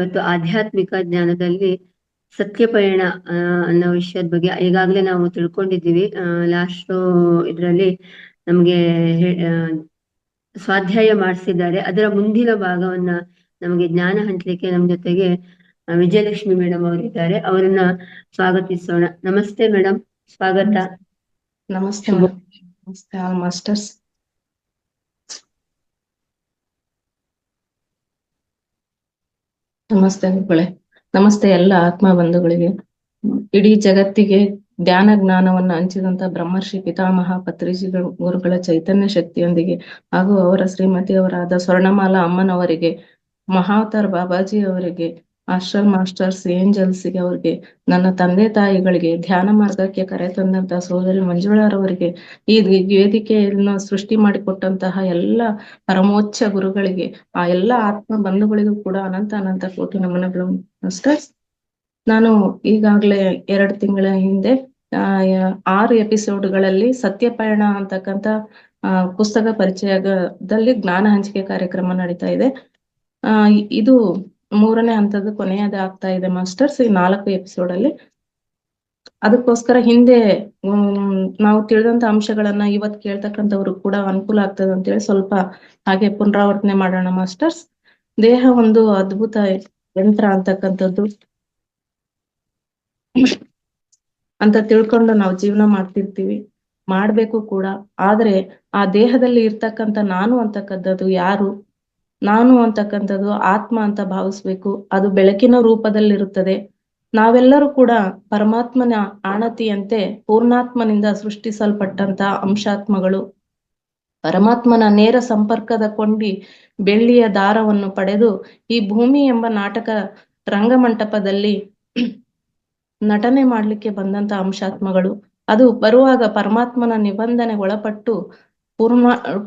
ಇವತ್ತು ಆಧ್ಯಾತ್ಮಿಕ ಜ್ಞಾನದಲ್ಲಿ ಸತ್ಯಪಯಣ ಅನ್ನೋ ವಿಷಯದ ಬಗ್ಗೆ ಈಗಾಗಲೇ ನಾವು ತಿಳ್ಕೊಂಡಿದ್ದೀವಿ. ಲಾಸ್ಟ್ ಇದರಲ್ಲಿ ನಮಗೆ ಸ್ವಾಧ್ಯಾಯ ಮಾಡಿಸಿದ್ದಾರೆ. ಅದರ ಮುಂದಿನ ಭಾಗವನ್ನ ನಮಗೆ ಜ್ಞಾನ ಹಂಚಲಿಕ್ಕೆ ನಮ್ಮ ಜೊತೆಗೆ ವಿಜಯಲಕ್ಷ್ಮಿ ಮೇಡಮ್ ಅವರಿದ್ದಾರೆ. ಅವರನ್ನ ಸ್ವಾಗತಿಸೋಣ. ನಮಸ್ತೆ ಮೇಡಮ್, ಸ್ವಾಗತ. ನಮಸ್ತೆ ಮೇಡಮ್. ನಮಸ್ತೆ ಆಲ್ ಮಾಸ್ಟರ್ಸ್. ನಮಸ್ತೆ ಗುರುಗಳೇ. ನಮಸ್ತೆ ಎಲ್ಲ ಆತ್ಮ ಬಂಧುಗಳಿಗೆ. ಇಡೀ ಜಗತ್ತಿಗೆ ಧ್ಯಾನ ಜ್ಞಾನವನ್ನು ಹಂಚಿದಂತ ಬ್ರಹ್ಮರ್ಷಿ ಪಿತಾಮಹ ಪತ್ರಿಜಿ ಗುರುಗಳ ಚೈತನ್ಯ ಶಕ್ತಿಯೊಂದಿಗೆ ಹಾಗೂ ಅವರ ಶ್ರೀಮತಿಯವರಾದ ಸ್ವರ್ಣಮಾಲಾ ಅಮ್ಮನವರಿಗೆ, ಮಹಾವತಾರ್ ಬಾಬಾಜಿ ಅವರಿಗೆ, ಆಸ್ಟ್ರಲ್ ಮಾಸ್ಟರ್ಸ್ ಏಂಜಲ್ಸ್ಗೆ ಅವರಿಗೆ, ನನ್ನ ತಂದೆ ತಾಯಿಗಳಿಗೆ, ಧ್ಯಾನ ಮಾರ್ಗಕ್ಕೆ ಕರೆತಂದಂತ ಸೋದರಿ ಮಂಜುಳಾರವರಿಗೆ, ಈ ವೇದಿಕೆಯನ್ನು ಸೃಷ್ಟಿ ಮಾಡಿಕೊಟ್ಟಂತಹ ಎಲ್ಲ ಪರಮೋಚ್ಚ ಗುರುಗಳಿಗೆ, ಆ ಎಲ್ಲ ಆತ್ಮ ಬಂಧುಗಳಿಗೂ ಕೂಡ ಅನಂತ ಅನಂತ ಕೋಟಿ ನಮನಗಳು ಮಾಸ್ಟರ್ಸ್. ನಾನು ಈಗಾಗ್ಲೇ 2 ತಿಂಗಳ ಹಿಂದೆ 6 ಎಪಿಸೋಡ್ಗಳಲ್ಲಿ ಸತ್ಯಪಯಣ ಅಂತಕ್ಕಂಥ ಪುಸ್ತಕ ಪರಿಚಯದಲ್ಲಿ ಜ್ಞಾನ ಹಂಚಿಕೆ ಕಾರ್ಯಕ್ರಮ ನಡೀತಾ ಇದೆ. ಇದು 3ನೇ ಹಂತದ ಕೊನೆಯದೇ ಆಗ್ತಾ ಇದೆ ಮಾಸ್ಟರ್ಸ್, ಈ 4 ಎಪಿಸೋಡ್ ಅಲ್ಲಿ. ಅದಕ್ಕೋಸ್ಕರ ಹಿಂದೆ ನಾವು ತಿಳಿದಂತ ಅಂಶಗಳನ್ನ ಇವತ್ತು ಕೇಳ್ತಕ್ಕಂಥವ್ರು ಕೂಡ ಅನುಕೂಲ ಆಗ್ತದೆ ಅಂತೇಳಿ ಸ್ವಲ್ಪ ಹಾಗೆ ಪುನರಾವರ್ತನೆ ಮಾಡೋಣ ಮಾಸ್ಟರ್ಸ್. ದೇಹ ಒಂದು ಅದ್ಭುತ ಯಂತ್ರ ಅಂತಕ್ಕಂಥದ್ದು ಅಂತ ತಿಳ್ಕೊಂಡು ನಾವು ಜೀವನ ಮಾಡ್ತಿರ್ತೀವಿ, ಮಾಡ್ಬೇಕು ಕೂಡ. ಆದ್ರೆ ಆ ದೇಹದಲ್ಲಿ ಇರ್ತಕ್ಕಂಥ ನಾನು ಅಂತಕ್ಕಂಥದ್ದು ಯಾರು? ನಾನು ಅಂತಕ್ಕಂಥದ್ದು ಆತ್ಮ ಅಂತ ಭಾವಿಸ್ಬೇಕು. ಅದು ಬೆಳಕಿನ ರೂಪದಲ್ಲಿರುತ್ತದೆ. ನಾವೆಲ್ಲರೂ ಕೂಡ ಪರಮಾತ್ಮನ ಆಣತಿಯಂತೆ ಪೂರ್ಣಾತ್ಮನಿಂದ ಸೃಷ್ಟಿಸಲ್ಪಟ್ಟಂತ ಅಂಶಾತ್ಮಗಳು. ಪರಮಾತ್ಮನ ನೇರ ಸಂಪರ್ಕದ ಕೊಂಡಿ ಬೆಳ್ಳಿಯ ದಾರವನ್ನು ಪಡೆದು ಈ ಭೂಮಿ ಎಂಬ ನಾಟಕ ರಂಗಮಂಟಪದಲ್ಲಿ ನಟನೆ ಮಾಡ್ಲಿಕ್ಕೆ ಬಂದಂತ ಅಂಶಾತ್ಮಗಳು. ಅದು ಬರುವಾಗ ಪರಮಾತ್ಮನ ನಿಬಂಧನೆ ಒಳಪಟ್ಟು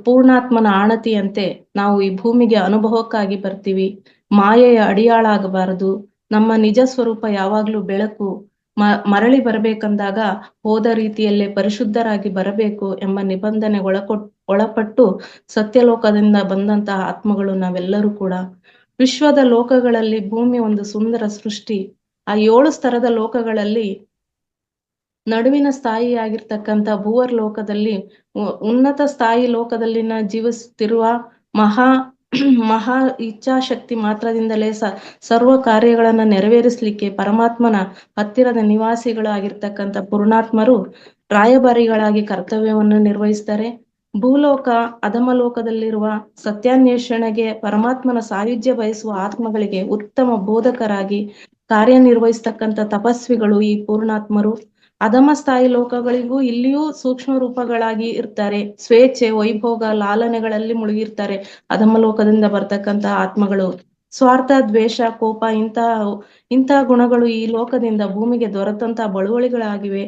ಪೂರ್ಣಾತ್ಮನ ಆಣತಿಯಂತೆ ನಾವು ಈ ಭೂಮಿಗೆ ಅನುಭವಕ್ಕಾಗಿ ಬರ್ತೀವಿ. ಮಾಯೆಯ ಅಡಿಯಾಳಾಗಬಾರದು. ನಮ್ಮ ನಿಜ ಸ್ವರೂಪ ಯಾವಾಗ್ಲೂ ಬೆಳಕು. ಮರಳಿ ಬರಬೇಕಂದಾಗ ಹೋದ ರೀತಿಯಲ್ಲೇ ಪರಿಶುದ್ಧರಾಗಿ ಬರಬೇಕು ಎಂಬ ನಿಬಂಧನೆ ಒಳಪಟ್ಟು ಸತ್ಯಲೋಕದಿಂದ ಬಂದಂತಹ ಆತ್ಮಗಳು ನಾವೆಲ್ಲರೂ ಕೂಡ. ವಿಶ್ವದ ಲೋಕಗಳಲ್ಲಿ ಭೂಮಿ ಒಂದು ಸುಂದರ ಸೃಷ್ಟಿ. ಆ 7 ಸ್ತರದ ಲೋಕಗಳಲ್ಲಿ ನಡುವಿನ ಸ್ಥಾಯಿಯಾಗಿರ್ತಕ್ಕಂಥ ಭೂವರ್ ಲೋಕದಲ್ಲಿ, ಉನ್ನತ ಸ್ಥಾಯಿ ಲೋಕದಲ್ಲಿನ ಜೀವಿಸುತ್ತಿರುವ ಮಹಾ ಇಚ್ಛಾಶಕ್ತಿ ಮಾತ್ರದಿಂದಲೇ ಸರ್ವ ಕಾರ್ಯಗಳನ್ನ ನೆರವೇರಿಸಲಿಕ್ಕೆ ಪರಮಾತ್ಮನ ಹತ್ತಿರದ ನಿವಾಸಿಗಳಾಗಿರ್ತಕ್ಕಂಥ ಪೂರ್ಣಾತ್ಮರು ರಾಯಭಾರಿಗಳಾಗಿ ಕರ್ತವ್ಯವನ್ನು ನಿರ್ವಹಿಸ್ತಾರೆ. ಭೂಲೋಕ ಅಧಮಲೋಕದಲ್ಲಿರುವ ಸತ್ಯಾನ್ವೇಷಣೆಗೆ ಪರಮಾತ್ಮನ ಸಾಯುಜ್ಯ ಬಯಸುವ ಆತ್ಮಗಳಿಗೆ ಉತ್ತಮ ಬೋಧಕರಾಗಿ ಕಾರ್ಯನಿರ್ವಹಿಸ್ತಕ್ಕಂಥ ತಪಸ್ವಿಗಳು ಈ ಪೂರ್ಣಾತ್ಮರು. ಅಧಮ ಸ್ಥಾಯಿ ಲೋಕಗಳಿಗೂ ಇಲ್ಲಿಯೂ ಸೂಕ್ಷ್ಮ ರೂಪಗಳಾಗಿ ಇರ್ತಾರೆ. ಸ್ವೇಚ್ಛೆ, ವೈಭೋಗ, ಲಾಲನೆಗಳಲ್ಲಿ ಮುಳುಗಿರ್ತಾರೆ ಅಧಮ ಲೋಕದಿಂದ ಬರ್ತಕ್ಕಂಥ ಆತ್ಮಗಳು. ಸ್ವಾರ್ಥ, ದ್ವೇಷ, ಕೋಪ ಇಂತಹ ಗುಣಗಳು ಈ ಲೋಕದಿಂದ ಭೂಮಿಗೆ ದೊರೆತಂತ ಬಳುವಳಿಗಳಾಗಿವೆ.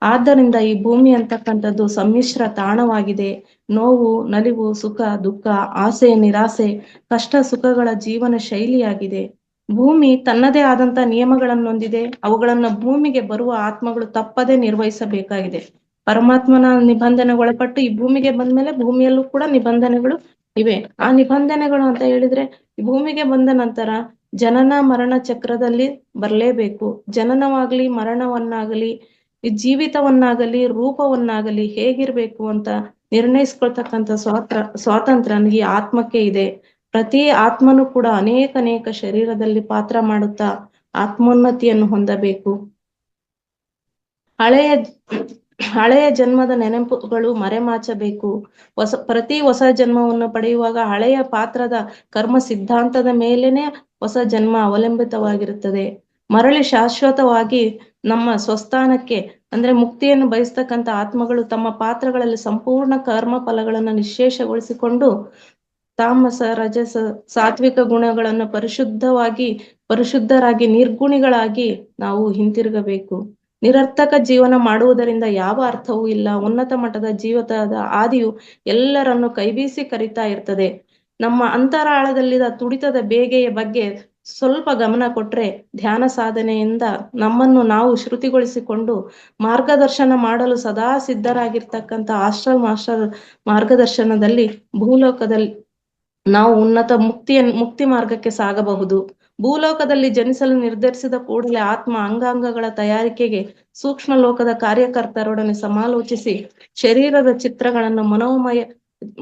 ಆದ್ದರಿಂದ ಈ ಭೂಮಿ ಅಂತಕ್ಕಂಥದ್ದು ಸಮ್ಮಿಶ್ರ ತಾಣವಾಗಿದೆ. ನೋವು, ನಲಿವು, ಸುಖ, ದುಃಖ, ಆಸೆ, ನಿರಾಸೆ, ಕಷ್ಟ ಸುಖಗಳ ಜೀವನ ಶೈಲಿಯಾಗಿದೆ. ಭೂಮಿ ತನ್ನದೇ ಆದಂತ ನಿಯಮಗಳನ್ನು ಹೊಂದಿದೆ. ಅವುಗಳನ್ನ ಭೂಮಿಗೆ ಬರುವ ಆತ್ಮಗಳು ತಪ್ಪದೇ ನಿರ್ವಹಿಸಬೇಕಾಗಿದೆ. ಪರಮಾತ್ಮನ ನಿಬಂಧನೆಗೊಳಪಟ್ಟು ಈ ಭೂಮಿಗೆ ಬಂದ್ಮೇಲೆ ಭೂಮಿಯಲ್ಲೂ ಕೂಡ ನಿಬಂಧನೆಗಳು ಇವೆ. ಆ ನಿಬಂಧನೆಗಳು ಅಂತ ಹೇಳಿದ್ರೆ, ಈ ಭೂಮಿಗೆ ಬಂದ ನಂತರ ಜನನ ಮರಣ ಚಕ್ರದಲ್ಲಿ ಬರ್ಲೇಬೇಕು. ಜನನವಾಗ್ಲಿ, ಮರಣವನ್ನಾಗಲಿ, ಈ ಜೀವಿತವನ್ನಾಗಲಿ, ರೂಪವನ್ನಾಗಲಿ ಹೇಗಿರ್ಬೇಕು ಅಂತ ನಿರ್ಣಯಿಸ್ಕೊಳ್ತಕ್ಕಂಥ ಸ್ವಾತಂತ್ರ್ಯ ಈ ಆತ್ಮಕ್ಕೆ ಇದೆ. ಪ್ರತಿ ಆತ್ಮನು ಕೂಡ ಅನೇಕ ಶರೀರದಲ್ಲಿ ಪಾತ್ರ ಮಾಡುತ್ತಾ ಆತ್ಮೋನ್ನತಿಯನ್ನು ಹೊಂದಬೇಕು. ಹಳೆಯ ಜನ್ಮದ ನೆನಪುಗಳು ಮರೆಮಾಚಬೇಕು. ಪ್ರತಿ ಹೊಸ ಜನ್ಮವನ್ನು ಪಡೆಯುವಾಗ ಹಳೆಯ ಪಾತ್ರದ ಕರ್ಮ ಸಿದ್ಧಾಂತದ ಮೇಲೇನೆ ಹೊಸ ಜನ್ಮ ಅವಲಂಬಿತವಾಗಿರುತ್ತದೆ. ಮರಳಿ ಶಾಶ್ವತವಾಗಿ ನಮ್ಮ ಸ್ವಸ್ಥಾನಕ್ಕೆ ಅಂದ್ರೆ ಮುಕ್ತಿಯನ್ನು ಬಯಸ್ತಕ್ಕಂಥ ಆತ್ಮಗಳು ತಮ್ಮ ಪಾತ್ರಗಳಲ್ಲಿ ಸಂಪೂರ್ಣ ಕರ್ಮ ಫಲಗಳನ್ನು ನಿಶ್ಶೇಷಗೊಳಿಸಿಕೊಂಡು ತಾಮಸ, ರಜಸ, ಸಾತ್ವಿಕ ಗುಣಗಳನ್ನು ಪರಿಶುದ್ಧರಾಗಿ ನಿರ್ಗುಣಿಗಳಾಗಿ ನಾವು ಹಿಂತಿರುಗಬೇಕು. ನಿರರ್ಥಕ ಜೀವನ ಮಾಡುವುದರಿಂದ ಯಾವ ಅರ್ಥವೂ ಇಲ್ಲ. ಉನ್ನತ ಮಟ್ಟದ ಜೀವಿತದ ಆದಿಯು ಎಲ್ಲರನ್ನು ಕೈಬೀಸಿ ಕರೀತಾ ಇರ್ತದೆ. ನಮ್ಮ ಅಂತರಾಳದಲ್ಲಿದ್ದ ತುಡಿತದ ಬೇಗೆಯ ಬಗ್ಗೆ ಸ್ವಲ್ಪ ಗಮನ ಕೊಟ್ರೆ ಧ್ಯಾನ ಸಾಧನೆಯಿಂದ ನಮ್ಮನ್ನು ನಾವು ಶ್ರುತಿಗೊಳಿಸಿಕೊಂಡು ಮಾರ್ಗದರ್ಶನ ಮಾಡಲು ಸದಾ ಸಿದ್ಧರಾಗಿರ್ತಕ್ಕಂಥ ಆಸ್ಟ್ರಲ್ ಮಾಸ್ಟರ್ ಮಾರ್ಗದರ್ಶನದಲ್ಲಿ ಭೂಲೋಕದಲ್ಲಿ ನಾವು ಉನ್ನತ ಮುಕ್ತಿ ಮಾರ್ಗಕ್ಕೆ ಸಾಗಬಹುದು. ಭೂಲೋಕದಲ್ಲಿ ಜನಿಸಲು ನಿರ್ಧರಿಸಿದ ಕೂಡಲೇ ಆತ್ಮ ಅಂಗಾಂಗಗಳ ತಯಾರಿಕೆಗೆ ಸೂಕ್ಷ್ಮ ಲೋಕದ ಕಾರ್ಯಕರ್ತರೊಡನೆ ಸಮಾಲೋಚಿಸಿ ಶರೀರದ ಚಿತ್ರಗಳನ್ನು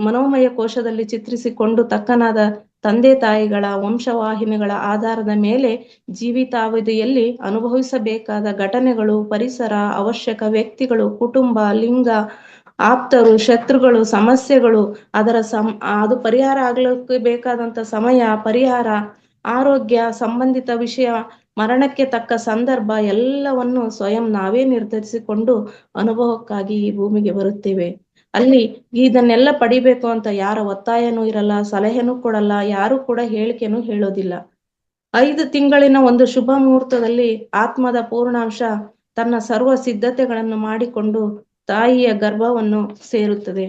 ಮನೋಮಯ ಕೋಶದಲ್ಲಿ ಚಿತ್ರಿಸಿಕೊಂಡು ತಕ್ಕನಾದ ತಂದೆ ತಾಯಿಗಳ ವಂಶವಾಹಿನಿಗಳ ಆಧಾರದ ಮೇಲೆ ಜೀವಿತಾವಧಿಯಲ್ಲಿ ಅನುಭವಿಸಬೇಕಾದ ಘಟನೆಗಳು, ಪರಿಸರ, ಅವಶ್ಯಕ ವ್ಯಕ್ತಿಗಳು, ಕುಟುಂಬ, ಲಿಂಗ, ಆಪ್ತರು, ಶತ್ರುಗಳು, ಸಮಸ್ಯೆಗಳು, ಅದು ಪರಿಹಾರ ಆಗ್ಲಿಕ್ಕೆ ಬೇಕಾದಂತ ಸಮಯ, ಪರಿಹಾರ, ಆರೋಗ್ಯ ಸಂಬಂಧಿತ ವಿಷಯ, ಮರಣಕ್ಕೆ ತಕ್ಕ ಸಂದರ್ಭ ಎಲ್ಲವನ್ನು ಸ್ವಯಂ ನಾವೇ ನಿರ್ಧರಿಸಿಕೊಂಡು ಅನುಭವಕ್ಕಾಗಿ ಈ ಭೂಮಿಗೆ ಬರುತ್ತೇವೆ. ಅಲ್ಲಿ ಇದನ್ನೆಲ್ಲ ಪಡಿಬೇಕು ಅಂತ ಯಾರ ಒತ್ತಾಯನೂ ಇರಲ್ಲ, ಸಲಹೆನೂ ಕೊಡಲ್ಲ, ಯಾರು ಕೂಡ ಹೇಳಿಕೆನೂ ಹೇಳೋದಿಲ್ಲ. 5 ತಿಂಗಳಿನ ಒಂದು ಶುಭ ಮುಹೂರ್ತದಲ್ಲಿ ಆತ್ಮದ ಪೂರ್ಣಾಂಶ ತನ್ನ ಸರ್ವ ಸಿದ್ಧತೆಗಳನ್ನು ಮಾಡಿಕೊಂಡು ತಾಯಿಯ ಗರ್ಭವನ್ನು ಸೇರುತ್ತದೆ.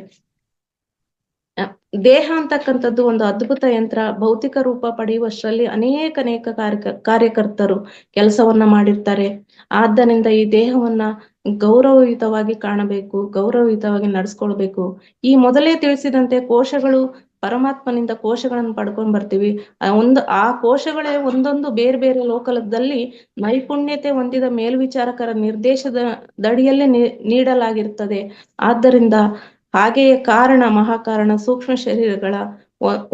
ದೇಹ ಅಂತಕ್ಕಂಥದ್ದು ಒಂದು ಅದ್ಭುತ ಯಂತ್ರ. ಭೌತಿಕ ರೂಪ ಪಡೆಯುವಷ್ಟರಲ್ಲಿ ಅನೇಕ ಕಾರ್ಯಕರ್ತರು ಕೆಲಸವನ್ನ ಮಾಡಿರ್ತಾರೆ. ಆದ್ದರಿಂದ ಈ ದೇಹವನ್ನ ಗೌರವಯುತವಾಗಿ ಕಾಣಬೇಕು, ಗೌರವಯುತವಾಗಿ ನಡೆಸ್ಕೊಳ್ಬೇಕು. ಈ ಮೊದಲೇ ತಿಳಿಸಿದಂತೆ ಕೋಶಗಳು ಪರಮಾತ್ಮನಿಂದ ಕೋಶಗಳನ್ನು ಪಡ್ಕೊಂಡ್ ಬರ್ತೀವಿ. ಆ ಕೋಶಗಳೇ ಒಂದೊಂದು ಬೇರೆ ಬೇರೆ ಲೋಕದಲ್ಲಿ ನೈಪುಣ್ಯತೆ ಹೊಂದಿದ ಮೇಲ್ವಿಚಾರಕರ ನಿರ್ದೇಶದ ದಡಿಯಲ್ಲೇ ನೀಡಲಾಗಿರ್ತದೆ. ಆದ್ದರಿಂದ ಹಾಗೆಯೇ ಕಾರಣ, ಮಹಾಕಾರಣ, ಸೂಕ್ಷ್ಮ ಶರೀರಗಳ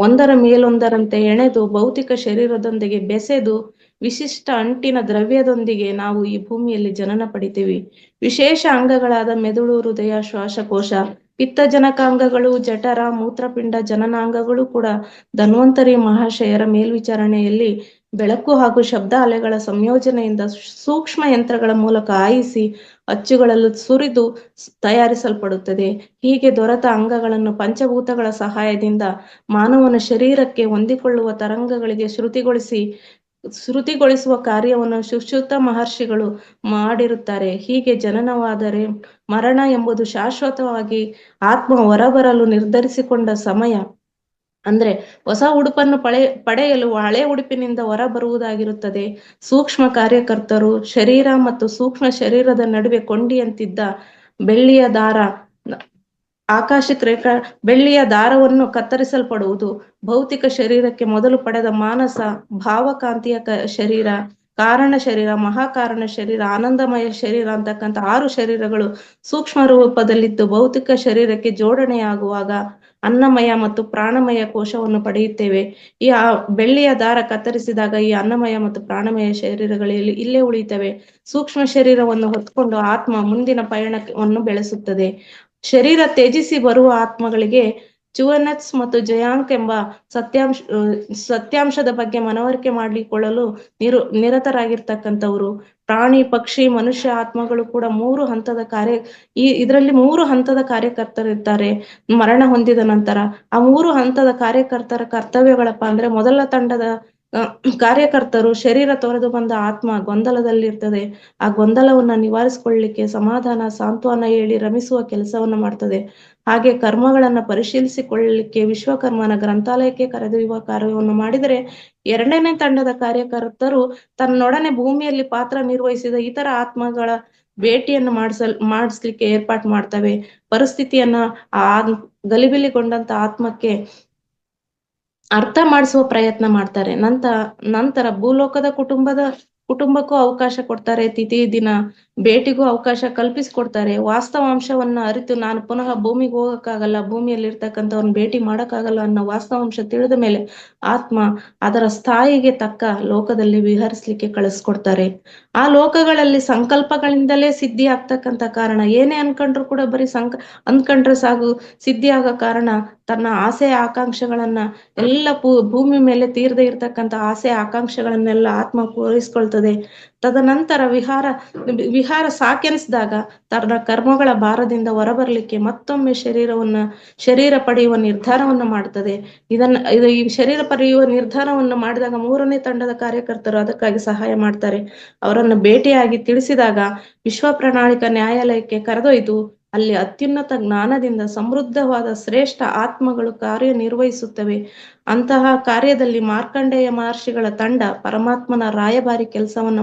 ಒಂದರ ಮೇಲೊಂದರಂತೆ ಎಣೆದು ಭೌತಿಕ ಶರೀರದೊಂದಿಗೆ ಬೆಸೆದು ವಿಶಿಷ್ಟ ಅಂಟಿನ ದ್ರವ್ಯದೊಂದಿಗೆ ನಾವು ಈ ಭೂಮಿಯಲ್ಲಿ ಜನನ ಪಡಿತೀವಿ. ವಿಶೇಷ ಅಂಗಗಳಾದ ಮೆದುಳು, ಹೃದಯ, ಶ್ವಾಸಕೋಶ, ಪಿತ್ತಜನಕಾಂಗಗಳು, ಜಠರ, ಮೂತ್ರಪಿಂಡ, ಜನನಾಂಗಗಳು ಕೂಡ ಧನ್ವಂತರಿ ಮಹಾಶಯರ ಮೇಲ್ವಿಚಾರಣೆಯಲ್ಲಿ ಬೆಳಕು ಹಾಗೂ ಶಬ್ದ ಅಲೆಗಳ ಸಂಯೋಜನೆಯಿಂದ ಸೂಕ್ಷ್ಮ ಯಂತ್ರಗಳ ಮೂಲಕ ಆಯಿಸಿ ಅಚ್ಚುಗಳಲ್ಲೂ ಸುರಿದು ತಯಾರಿಸಲ್ಪಡುತ್ತದೆ. ಹೀಗೆ ದೊರೆತ ಅಂಗಗಳನ್ನು ಪಂಚಭೂತಗಳ ಸಹಾಯದಿಂದ ಮಾನವನ ಶರೀರಕ್ಕೆ ಹೊಂದಿಕೊಳ್ಳುವ ತರಂಗಗಳಿಗೆ ಶ್ರುತಿಗೊಳಿಸುವ ಕಾರ್ಯವನ್ನು ಸುಶ್ರುತ ಮಹರ್ಷಿಗಳು ಮಾಡಿರುತ್ತಾರೆ. ಹೀಗೆ ಜನನವಾದರೆ ಮರಣ ಎಂಬುದು ಶಾಶ್ವತವಾಗಿ ಆತ್ಮ ಹೊರಬರಲು ನಿರ್ಧರಿಸಿಕೊಂಡ ಸಮಯ. ಅಂದ್ರೆ ಹೊಸ ಉಡುಪನ್ನು ಪಡೆಯಲು ಹಳೆ ಉಡುಪಿನಿಂದ ಹೊರ ಬರುವುದಾಗಿರುತ್ತದೆ. ಸೂಕ್ಷ್ಮ ಕಾರ್ಯಕರ್ತರು ಶರೀರ ಮತ್ತು ಸೂಕ್ಷ್ಮ ಶರೀರದ ನಡುವೆ ಕೊಂಡಿಯಂತಿದ್ದ ಬೆಳ್ಳಿಯ ದಾರ, ಆಕಾಶಿಕ ರೇಖಾ ಬೆಳ್ಳಿಯ ದಾರವನ್ನು ಕತ್ತರಿಸಲ್ಪಡುವುದು. ಭೌತಿಕ ಶರೀರಕ್ಕೆ ಮೊದಲು ಪಡೆದ ಮಾನಸ, ಭಾವಕಾಂತಿಯ ಶರೀರ, ಕಾರಣ ಶರೀರ, ಮಹಾಕಾರಣ ಶರೀರ, ಆನಂದಮಯ ಶರೀರ ಅಂತಕ್ಕಂಥ 6 ಶರೀರಗಳು ಸೂಕ್ಷ್ಮ ರೂಪದಲ್ಲಿದ್ದು ಭೌತಿಕ ಶರೀರಕ್ಕೆ ಜೋಡಣೆಯಾಗುವಾಗ ಅನ್ನಮಯ ಮತ್ತು ಪ್ರಾಣಮಯ ಕೋಶವನ್ನು ಪಡೆಯುತ್ತೇವೆ. ಈ ಬೆಳ್ಳಿಯ ದಾರ ಕತ್ತರಿಸಿದಾಗ ಈ ಅನ್ನಮಯ ಮತ್ತು ಪ್ರಾಣಮಯ ಶರೀರಗಳಲ್ಲಿ ಇಲ್ಲೇ ಉಳಿಯುತ್ತವೆ. ಸೂಕ್ಷ್ಮ ಶರೀರವನ್ನು ಹೊತ್ತುಕೊಂಡು ಆತ್ಮ ಮುಂದಿನ ಪಯಣವನ್ನು ಬೆಳೆಸುತ್ತದೆ. ಶರೀರ ತ್ಯಜಿಸಿ ಬರುವ ಆತ್ಮಗಳಿಗೆ ಚುವನಟ್ಸ್ ಮತ್ತು ಜಯಾಂಕ್ ಎಂಬ ಸತ್ಯಾಂಶದ ಬಗ್ಗೆ ಮನವರಿಕೆ ಮಾಡಿಕೊಳ್ಳಲು ನಿರತರಾಗಿರ್ತಕ್ಕಂಥವ್ರು. ಪ್ರಾಣಿ, ಪಕ್ಷಿ, ಮನುಷ್ಯ ಆತ್ಮಗಳು ಕೂಡ 3 ಹಂತದ ಇದರಲ್ಲಿ 3 ಹಂತದ ಕಾರ್ಯಕರ್ತರಿರ್ತಾರೆ. ಮರಣ ಹೊಂದಿದ ನಂತರ ಆ 3 ಹಂತದ ಕಾರ್ಯಕರ್ತರ ಕರ್ತವ್ಯಗಳಪ್ಪ ಅಂದ್ರೆ, ಮೊದಲ ತಂಡದ ಕಾರ್ಯಕರ್ತರು ಶರೀರ ತೊರೆದು ಬಂದ ಆತ್ಮ ಗೊಂದಲದಲ್ಲಿರ್ತದೆ. ಆ ಗೊಂದಲವನ್ನ ನಿವಾರಿಸಿಕೊಳ್ಳಲಿಕ್ಕೆ ಸಮಾಧಾನ, ಸಾಂತ್ವನ ಹೇಳಿ ರಮಿಸುವ ಕೆಲಸವನ್ನ ಮಾಡ್ತದೆ. ಹಾಗೆ ಕರ್ಮಗಳನ್ನ ಪರಿಶೀಲಿಸಿಕೊಳ್ಳಲಿಕ್ಕೆ ವಿಶ್ವಕರ್ಮನ ಗ್ರಂಥಾಲಯಕ್ಕೆ ಕರೆದೊಯ್ಯುವ ಕಾರ್ಯವನ್ನು ಮಾಡಿದರೆ, 2ನೇ ತಂಡದ ಕಾರ್ಯಕರ್ತರು ತನ್ನೊಡನೆ ಭೂಮಿಯಲ್ಲಿ ಪಾತ್ರ ನಿರ್ವಹಿಸಿದ ಇತರ ಆತ್ಮಗಳ ಭೇಟಿಯನ್ನು ಮಾಡಿಸ್ಲಿಕ್ಕೆ ಏರ್ಪಾಟ್ ಮಾಡ್ತವೆ. ಪರಿಸ್ಥಿತಿಯನ್ನ ಆ ಗಲಿಬಿಲಿಗೊಂಡಂತ ಆತ್ಮಕ್ಕೆ ಅರ್ಥ ಮಾಡಿಸುವ ಪ್ರಯತ್ನ ಮಾಡ್ತಾರೆ. ನಂತರ ಭೂಲೋಕದ ಕುಟುಂಬಕ್ಕೂ ಅವಕಾಶ ಕೊಡ್ತಾರೆ. ತಿಥಿ ದಿನ ಭೇಟಿಗೂ ಅವಕಾಶ ಕಲ್ಪಿಸಿಕೊಡ್ತಾರೆ. ವಾಸ್ತವಾಂಶವನ್ನ ಅರಿತು ನಾನು ಪುನಃ ಭೂಮಿಗೆ ಹೋಗಕ್ಕಾಗಲ್ಲ, ಭೂಮಿಯಲ್ಲಿ ಇರ್ತಕ್ಕಂಥವ್ರನ್ನ ಭೇಟಿ ಮಾಡಕ್ಕಾಗಲ್ಲ ಅನ್ನೋ ವಾಸ್ತವಾಂಶ ತಿಳಿದ ಮೇಲೆ ಆತ್ಮ ಅದರ ಸ್ಥಾಯಿಗೆ ತಕ್ಕ ಲೋಕದಲ್ಲಿ ವಿಹರಿಸ್ಲಿಕ್ಕೆ ಕಳಿಸ್ಕೊಡ್ತಾರೆ. ಆ ಲೋಕಗಳಲ್ಲಿ ಸಂಕಲ್ಪಗಳಿಂದಲೇ ಸಿದ್ಧಿ ಆಗ್ತಕ್ಕಂಥ ಕಾರಣ, ಏನೇ ಅನ್ಕೊಂಡ್ರು ಕೂಡ ಬರೀ ಅನ್ಕೊಂಡ್ರೆ ಸಾಗು ಸಿದ್ಧಿ ಆಗೋ ಕಾರಣ ತನ್ನ ಆಸೆ ಆಕಾಂಕ್ಷೆಗಳನ್ನ ಎಲ್ಲ ಭೂಮಿ ಮೇಲೆ ತೀರ್ದೇ ಇರ್ತಕ್ಕಂಥ ಆಸೆ ಆಕಾಂಕ್ಷೆಗಳನ್ನೆಲ್ಲ ಆತ್ಮ ಪೂರೈಸ್ಕೊಳ್ತದೆ. ತದನಂತರ ವಿಹಾರ ಸಾಕೆನಿಸಿದಾಗ ತನ್ನ ಕರ್ಮಗಳ ಭಾರದಿಂದ ಹೊರಬರ್ಲಿಕ್ಕೆ ಮತ್ತೊಮ್ಮೆ ಶರೀರ ಪಡೆಯುವ ನಿರ್ಧಾರವನ್ನು ಮಾಡ್ತದೆ. ಈ ಶರೀರ ಪಡೆಯುವ ನಿರ್ಧಾರವನ್ನು ಮಾಡಿದಾಗ 3ನೇ ತಂಡದ ಕಾರ್ಯಕರ್ತರು ಅದಕ್ಕಾಗಿ ಸಹಾಯ ಮಾಡ್ತಾರೆ. ಅವರನ್ನು ಭೇಟಿಯಾಗಿ ತಿಳಿಸಿದಾಗ ವಿಶ್ವ ಪ್ರಣಾಳಿಕಾ ನ್ಯಾಯಾಲಯಕ್ಕೆ ಕರೆದೊಯ್ದು ಅಲ್ಲಿ ಅತ್ಯುನ್ನತ ಜ್ಞಾನದಿಂದ ಸಮೃದ್ಧವಾದ ಶ್ರೇಷ್ಠ ಆತ್ಮಗಳು ಕಾರ್ಯನಿರ್ವಹಿಸುತ್ತವೆ. ಅಂತಹ ಕಾರ್ಯದಲ್ಲಿ ಮಾರ್ಕಂಡೇಯ ಮಹರ್ಷಿಗಳ ತಂಡ ಪರಮಾತ್ಮನ ರಾಯಭಾರಿ ಕೆಲಸವನ್ನ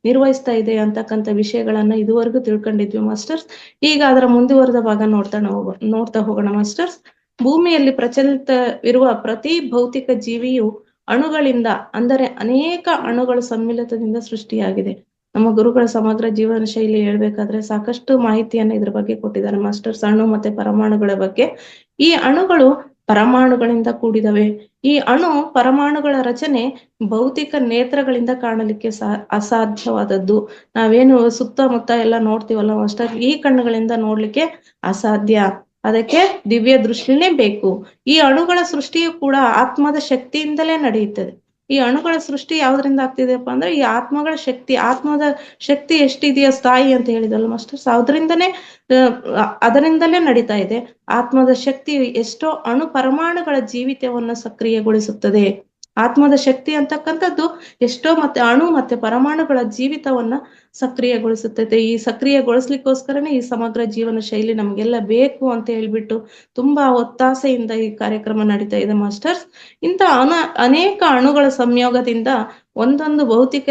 ನಿರ್ವಹಿಸ್ತಾ ಇದೆ ಅಂತಕ್ಕಂಥ ವಿಷಯಗಳನ್ನ ಇದುವರೆಗೂ ತಿಳ್ಕೊಂಡಿದ್ವಿ ಮಾಸ್ಟರ್ಸ್. ಈಗ ಅದರ ಮುಂದುವರೆದ ಭಾಗ ನೋಡ್ತಾ ಹೋಗೋಣ ಮಾಸ್ಟರ್ಸ್. ಭೂಮಿಯಲ್ಲಿ ಪ್ರಚಲಿತವಿರುವ ಪ್ರತಿ ಭೌತಿಕ ಜೀವಿಯು ಅಣುಗಳಿಂದ, ಅಂದರೆ ಅನೇಕ ಅಣುಗಳ ಸಮ್ಮಿಳಿತದಿಂದ ಸೃಷ್ಟಿಯಾಗಿದೆ. ನಮ್ಮ ಗುರುಗಳ ಸಮಗ್ರ ಜೀವನ ಶೈಲಿ ಹೇಳ್ಬೇಕಾದ್ರೆ ಸಾಕಷ್ಟು ಮಾಹಿತಿಯನ್ನ ಇದ್ರ ಬಗ್ಗೆ ಕೊಟ್ಟಿದ್ದಾರೆ ಮಾಸ್ಟರ್ಸ್, ಅಣು ಮತ್ತೆ ಪರಮಾಣುಗಳ ಬಗ್ಗೆ. ಈ ಅಣುಗಳು ಪರಮಾಣುಗಳಿಂದ ಕೂಡಿದವೆ. ಈ ಅಣು ಪರಮಾಣುಗಳ ರಚನೆ ಭೌತಿಕ ನೇತ್ರಗಳಿಂದ ಕಾಣಲಿಕ್ಕೆ ಅಸಾಧ್ಯವಾದದ್ದು. ನಾವೇನು ಸುತ್ತಮುತ್ತ ಎಲ್ಲ ನೋಡ್ತೀವಲ್ಲ ಮಾಸ್ಟರ್, ಈ ಕಣ್ಣುಗಳಿಂದ ನೋಡ್ಲಿಕ್ಕೆ ಅಸಾಧ್ಯ. ಅದಕ್ಕೆ ದಿವ್ಯ ದೃಷ್ಟಿನೇ ಬೇಕು. ಈ ಅಣುಗಳ ಸೃಷ್ಟಿಯು ಕೂಡ ಆತ್ಮದ ಶಕ್ತಿಯಿಂದಲೇ ನಡೆಯುತ್ತದೆ. ಈ ಅಣುಗಳ ಸೃಷ್ಟಿ ಯಾವ್ದ್ರಿಂದ ಆಗ್ತಿದೆಯಪ್ಪ ಅಂದ್ರೆ ಈ ಆತ್ಮಗಳ ಶಕ್ತಿ, ಆತ್ಮದ ಶಕ್ತಿ ಎಷ್ಟಿದೆಯೋ ಸ್ಥಾಯಿ ಅಂತ ಹೇಳಿದಲ್ಲ ಮಾಸ್ಟರ್ಸ್, ಅದರಿಂದಲೇ ನಡೀತಾ ಇದೆ. ಆತ್ಮದ ಶಕ್ತಿ ಎಷ್ಟೋ ಅಣು ಪರಮಾಣುಗಳ ಜೀವಿತವನ್ನು ಸಕ್ರಿಯಗೊಳಿಸುತ್ತದೆ. ಆತ್ಮದ ಶಕ್ತಿ ಅಂತಕ್ಕಂಥದ್ದು ಎಷ್ಟೋ ಮತ್ತೆ ಅಣು ಮತ್ತೆ ಪರಮಾಣುಗಳ ಜೀವಿತವನ್ನ ಸಕ್ರಿಯಗೊಳಿಸುತ್ತದೆ. ಈ ಸಕ್ರಿಯಗೊಳಿಸ್ಲಿಕ್ಕೋಸ್ಕರನೇ ಈ ಸಮಗ್ರ ಜೀವನ ಶೈಲಿ ನಮ್ಗೆಲ್ಲ ಬೇಕು ಅಂತ ಹೇಳ್ಬಿಟ್ಟು ತುಂಬಾ ಒತ್ತಾಸೆಯಿಂದ ಈ ಕಾರ್ಯಕ್ರಮ ನಡೀತಾ ಇದೆ ಮಾಸ್ಟರ್ಸ್. ಇಂಥ ಅನೇಕ ಅಣುಗಳ ಸಂಯೋಗದಿಂದ ಒಂದೊಂದು ಭೌತಿಕ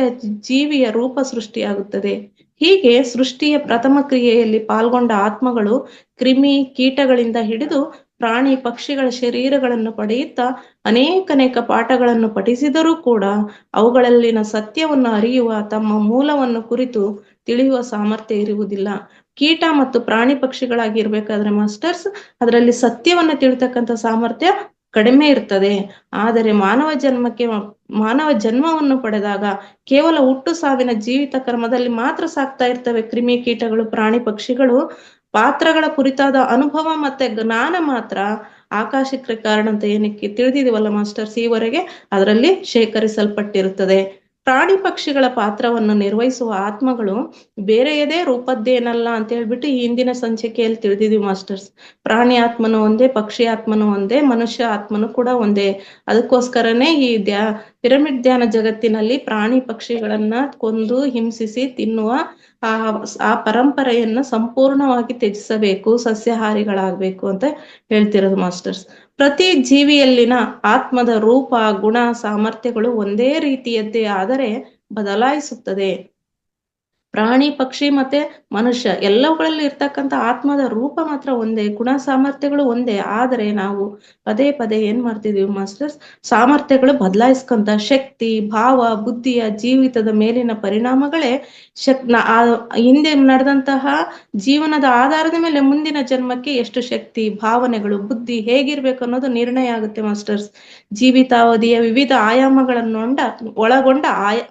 ಜೀವಿಯ ರೂಪ ಸೃಷ್ಟಿಯಾಗುತ್ತದೆ. ಹೀಗೆ ಸೃಷ್ಟಿಯ ಪ್ರಥಮ ಕ್ರಿಯೆಯಲ್ಲಿ ಪಾಲ್ಗೊಂಡ ಆತ್ಮಗಳು ಕ್ರಿಮಿ ಕೀಟಗಳಿಂದ ಹಿಡಿದು ಪ್ರಾಣಿ ಪಕ್ಷಿಗಳ ಶರೀರಗಳನ್ನು ಪಡೆಯುತ್ತಾ ಅನೇಕ ಪಾಠಗಳನ್ನು ಪಠಿಸಿದರೂ ಕೂಡ ಅವುಗಳಲ್ಲಿನ ಸತ್ಯವನ್ನು ಅರಿಯುವ, ತಮ್ಮ ಮೂಲವನ್ನು ಕುರಿತು ತಿಳಿಯುವ ಸಾಮರ್ಥ್ಯ ಇರುವುದಿಲ್ಲ. ಕೀಟ ಮತ್ತು ಪ್ರಾಣಿ ಪಕ್ಷಿಗಳಾಗಿರ್ಬೇಕಾದ್ರೆ ಮಾಸ್ಟರ್ಸ್ ಅದರಲ್ಲಿ ಸತ್ಯವನ್ನ ತಿಳಿತಕ್ಕಂಥ ಸಾಮರ್ಥ್ಯ ಕಡಿಮೆ ಇರ್ತದೆ. ಆದರೆ ಮಾನವ ಜನ್ಮವನ್ನು ಪಡೆದಾಗ ಕೇವಲ ಹುಟ್ಟು ಸಾವಿನ ಜೀವಿತ ಕರ್ಮದಲ್ಲಿ ಮಾತ್ರ ಸಾಕ್ತಾ ಇರ್ತವೆ ಕ್ರಿಮಿ ಕೀಟಗಳು, ಪ್ರಾಣಿ ಪಕ್ಷಿಗಳು. ಪಾತ್ರಗಳ ಕುರಿತಾದ ಅನುಭವ ಮತ್ತೆ ಜ್ಞಾನ ಮಾತ್ರ ಆಕಾಶಕ್ಕೆ ಕಾರಣ ಅಂತ ಏನಕ್ಕೆ ತಿಳಿದಿದೀವಲ್ಲ ಮಾಸ್ಟರ್ಸ್ ಈವರೆಗೆ, ಅದರಲ್ಲಿ ಶೇಖರಿಸಲ್ಪಟ್ಟಿರುತ್ತದೆ. ಪ್ರಾಣಿ ಪಕ್ಷಿಗಳ ಪಾತ್ರವನ್ನು ನಿರ್ವಹಿಸುವ ಆತ್ಮಗಳು ಬೇರೆಯದೇ ರೂಪದ್ದೇನಲ್ಲ ಅಂತ ಹೇಳ್ಬಿಟ್ಟು ಈ ಹಿಂದಿನ ಸಂಚಿಕೆಯಲ್ಲಿ ತಿಳಿದಿದೀವಿ ಮಾಸ್ಟರ್ಸ್. ಪ್ರಾಣಿ ಆತ್ಮನು ಒಂದೇ, ಪಕ್ಷಿ ಆತ್ಮನು ಒಂದೇ, ಮನುಷ್ಯ ಆತ್ಮನು ಕೂಡ ಒಂದೇ. ಅದಕ್ಕೋಸ್ಕರನೇ ಈ ಪಿರಮಿಡ್ ಧ್ಯಾನ ಜಗತ್ತಿನಲ್ಲಿ ಪ್ರಾಣಿ ಪಕ್ಷಿಗಳನ್ನ ಕೊಂದು ಹಿಂಸಿಸಿ ತಿನ್ನುವ ಆ ಪರಂಪರೆಯನ್ನ ಸಂಪೂರ್ಣವಾಗಿ ತ್ಯಜಿಸಬೇಕು, ಸಸ್ಯಾಹಾರಿಗಳಾಗಬೇಕು ಅಂತ ಹೇಳ್ತಿರೋದು ಮಾಸ್ಟರ್ಸ್. ಪ್ರತಿ ಜೀವಿಯಲ್ಲಿನ ಆತ್ಮದ ರೂಪ, ಗುಣ, ಸಾಮರ್ಥ್ಯಗಳು ಒಂದೇ ರೀತಿಯದ್ದೇ ಆದರೆ ಬದಲಾಯಿಸುತ್ತದೆ. ಪ್ರಾಣಿ ಪಕ್ಷಿ ಮತ್ತೆ ಮನುಷ್ಯ ಎಲ್ಲವುಗಳಲ್ಲಿ ಇರ್ತಕ್ಕಂಥ ಆತ್ಮದ ರೂಪ ಮಾತ್ರ ಒಂದೇ, ಗುಣ ಸಾಮರ್ಥ್ಯಗಳು ಒಂದೇ. ಆದರೆ ನಾವು ಪದೇ ಪದೇ ಏನ್ ಮಾಡ್ತಿದೀವಿ ಮಾಸ್ಟರ್ಸ್, ಸಾಮರ್ಥ್ಯಗಳು ಬದಲಾಯಿಸ್ಕೊಂತ ಶಕ್ತಿ, ಭಾವ, ಬುದ್ಧಿಯ ಜೀವಿತದ ಮೇಲಿನ ಪರಿಣಾಮಗಳೇ ಹಿಂದೆ ನಡೆದಂತಹ ಜೀವನದ ಆಧಾರದ ಮೇಲೆ ಮುಂದಿನ ಜನ್ಮಕ್ಕೆ ಎಷ್ಟು ಶಕ್ತಿ, ಭಾವನೆಗಳು, ಬುದ್ಧಿ ಹೇಗಿರ್ಬೇಕು ಅನ್ನೋದು ನಿರ್ಣಯ ಆಗುತ್ತೆ ಮಾಸ್ಟರ್ಸ್. ಜೀವಿತಾವಧಿಯ ವಿವಿಧ ಆಯಾಮಗಳನ್ನು ಒಳಗೊಂಡ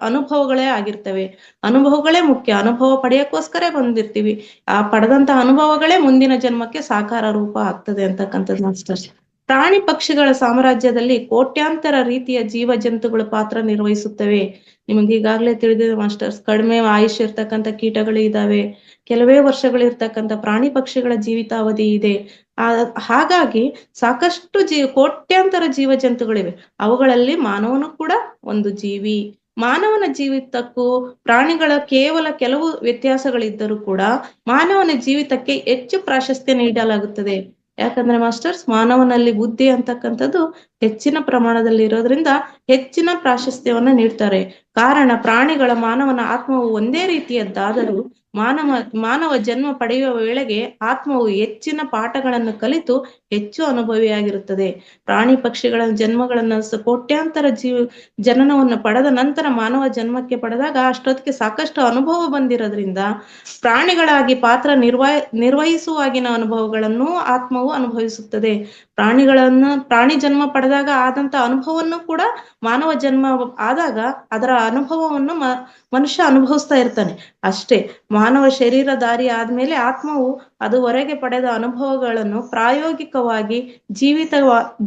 ಅನುಭವಗಳೇ ಆಗಿರ್ತವೆ. ಅನುಭವಗಳೇ ಮುಖ್ಯ. ಅನುಭವ ಪಡೆಯಕ್ಕೋಸ್ಕರ ಬಂದಿರ್ತೀವಿ. ಆ ಪಡೆದಂತ ಅನುಭವಗಳೇ ಮುಂದಿನ ಜನ್ಮಕ್ಕೆ ಸಾಕಾರ ರೂಪ ಆಗ್ತದೆ ಅಂತಕ್ಕಂಥದ್ದು ಮಾಸ್ಟರ್ಸ್. ಪ್ರಾಣಿ ಪಕ್ಷಿಗಳ ಸಾಮ್ರಾಜ್ಯದಲ್ಲಿ ಕೋಟ್ಯಾಂತರ ರೀತಿಯ ಜೀವ ಜಂತುಗಳು ಪಾತ್ರ ನಿರ್ವಹಿಸುತ್ತವೆ. ನಿಮ್ಗೆ ಈಗಾಗಲೇ ತಿಳಿದಿದೆ ಮಾಸ್ಟರ್ಸ್, ಕಡಿಮೆ ಆಯುಷ್ಯ ಇರ್ತಕ್ಕಂಥ ಕೀಟಗಳು ಇದಾವೆ, ಕೆಲವೇ ವರ್ಷಗಳಿರ್ತಕ್ಕಂಥ ಪ್ರಾಣಿ ಪಕ್ಷಿಗಳ ಜೀವಿತಾವಧಿ ಇದೆ. ಹಾಗಾಗಿ ಸಾಕಷ್ಟು ಕೋಟ್ಯಾಂತರ ಜೀವ ಜಂತುಗಳಿವೆ. ಅವುಗಳಲ್ಲಿ ಮಾನವನು ಕೂಡ ಒಂದು ಜೀವಿ. ಮಾನವನ ಜೀವಿತಕ್ಕೂ ಪ್ರಾಣಿಗಳ ಕೇವಲ ಕೆಲವು ವ್ಯತ್ಯಾಸಗಳಿದ್ದರೂ ಕೂಡ ಮಾನವನ ಜೀವಿತಕ್ಕೆ ಹೆಚ್ಚು ಪ್ರಾಶಸ್ತ್ಯ ನೀಡಲಾಗುತ್ತದೆ. ಯಾಕಂದ್ರೆ ಮಾಸ್ಟರ್ಸ್ ಮಾನವನಲ್ಲಿ ಬುದ್ಧಿ ಅಂತಕ್ಕಂಥದ್ದು ಹೆಚ್ಚಿನ ಪ್ರಮಾಣದಲ್ಲಿ ಇರೋದ್ರಿಂದ ಹೆಚ್ಚಿನ ಪ್ರಾಶಸ್ತ್ಯವನ್ನ ನೀಡ್ತಾರೆ. ಕಾರಣ ಪ್ರಾಣಿಗಳ ಮಾನವನ ಆತ್ಮವು ಒಂದೇ ರೀತಿಯದ್ದಾದರೂ ಮಾನವ ಜನ್ಮ ಪಡೆಯುವ ವೇಳೆಗೆ ಆತ್ಮವು ಹೆಚ್ಚಿನ ಪಾಠಗಳನ್ನು ಕಲಿತು ಹೆಚ್ಚು ಅನುಭವಿಯಾಗಿರುತ್ತದೆ. ಪ್ರಾಣಿ ಪಕ್ಷಿಗಳ ಜನ್ಮಗಳನ್ನ ಕೋಟ್ಯಾಂತರ ಜನನವನ್ನು ಪಡೆದ ನಂತರ ಮಾನವ ಜನ್ಮಕ್ಕೆ ಪಡೆದಾಗ ಅಷ್ಟೊತ್ತಿಗೆ ಸಾಕಷ್ಟು ಅನುಭವ ಬಂದಿರೋದ್ರಿಂದ ಪ್ರಾಣಿಗಳಾಗಿ ಪಾತ್ರ ನಿರ್ವಹಿಸುವಾಗಿನ ಅನುಭವಗಳನ್ನು ಆತ್ಮವು ಅನುಭವಿಸುತ್ತದೆ. ಪ್ರಾಣಿ ಜನ್ಮ ಪಡೆದಾಗ ಆದಂತ ಅನುಭವವನ್ನು ಕೂಡ ಮಾನವ ಜನ್ಮ ಆದಾಗ ಅದರ ಅನುಭವವನ್ನು ಮನುಷ್ಯ ಅನುಭವಿಸ್ತಾ ಇರ್ತಾನೆ ಅಷ್ಟೇ. ಮಾನವ ಶರೀರಧಾರಿ ಆದ್ಮೇಲೆ ಆತ್ಮವು ಅದುವರೆಗೆ ಪಡೆದ ಅನುಭವಗಳನ್ನು ಪ್ರಾಯೋಗಿಕವಾಗಿ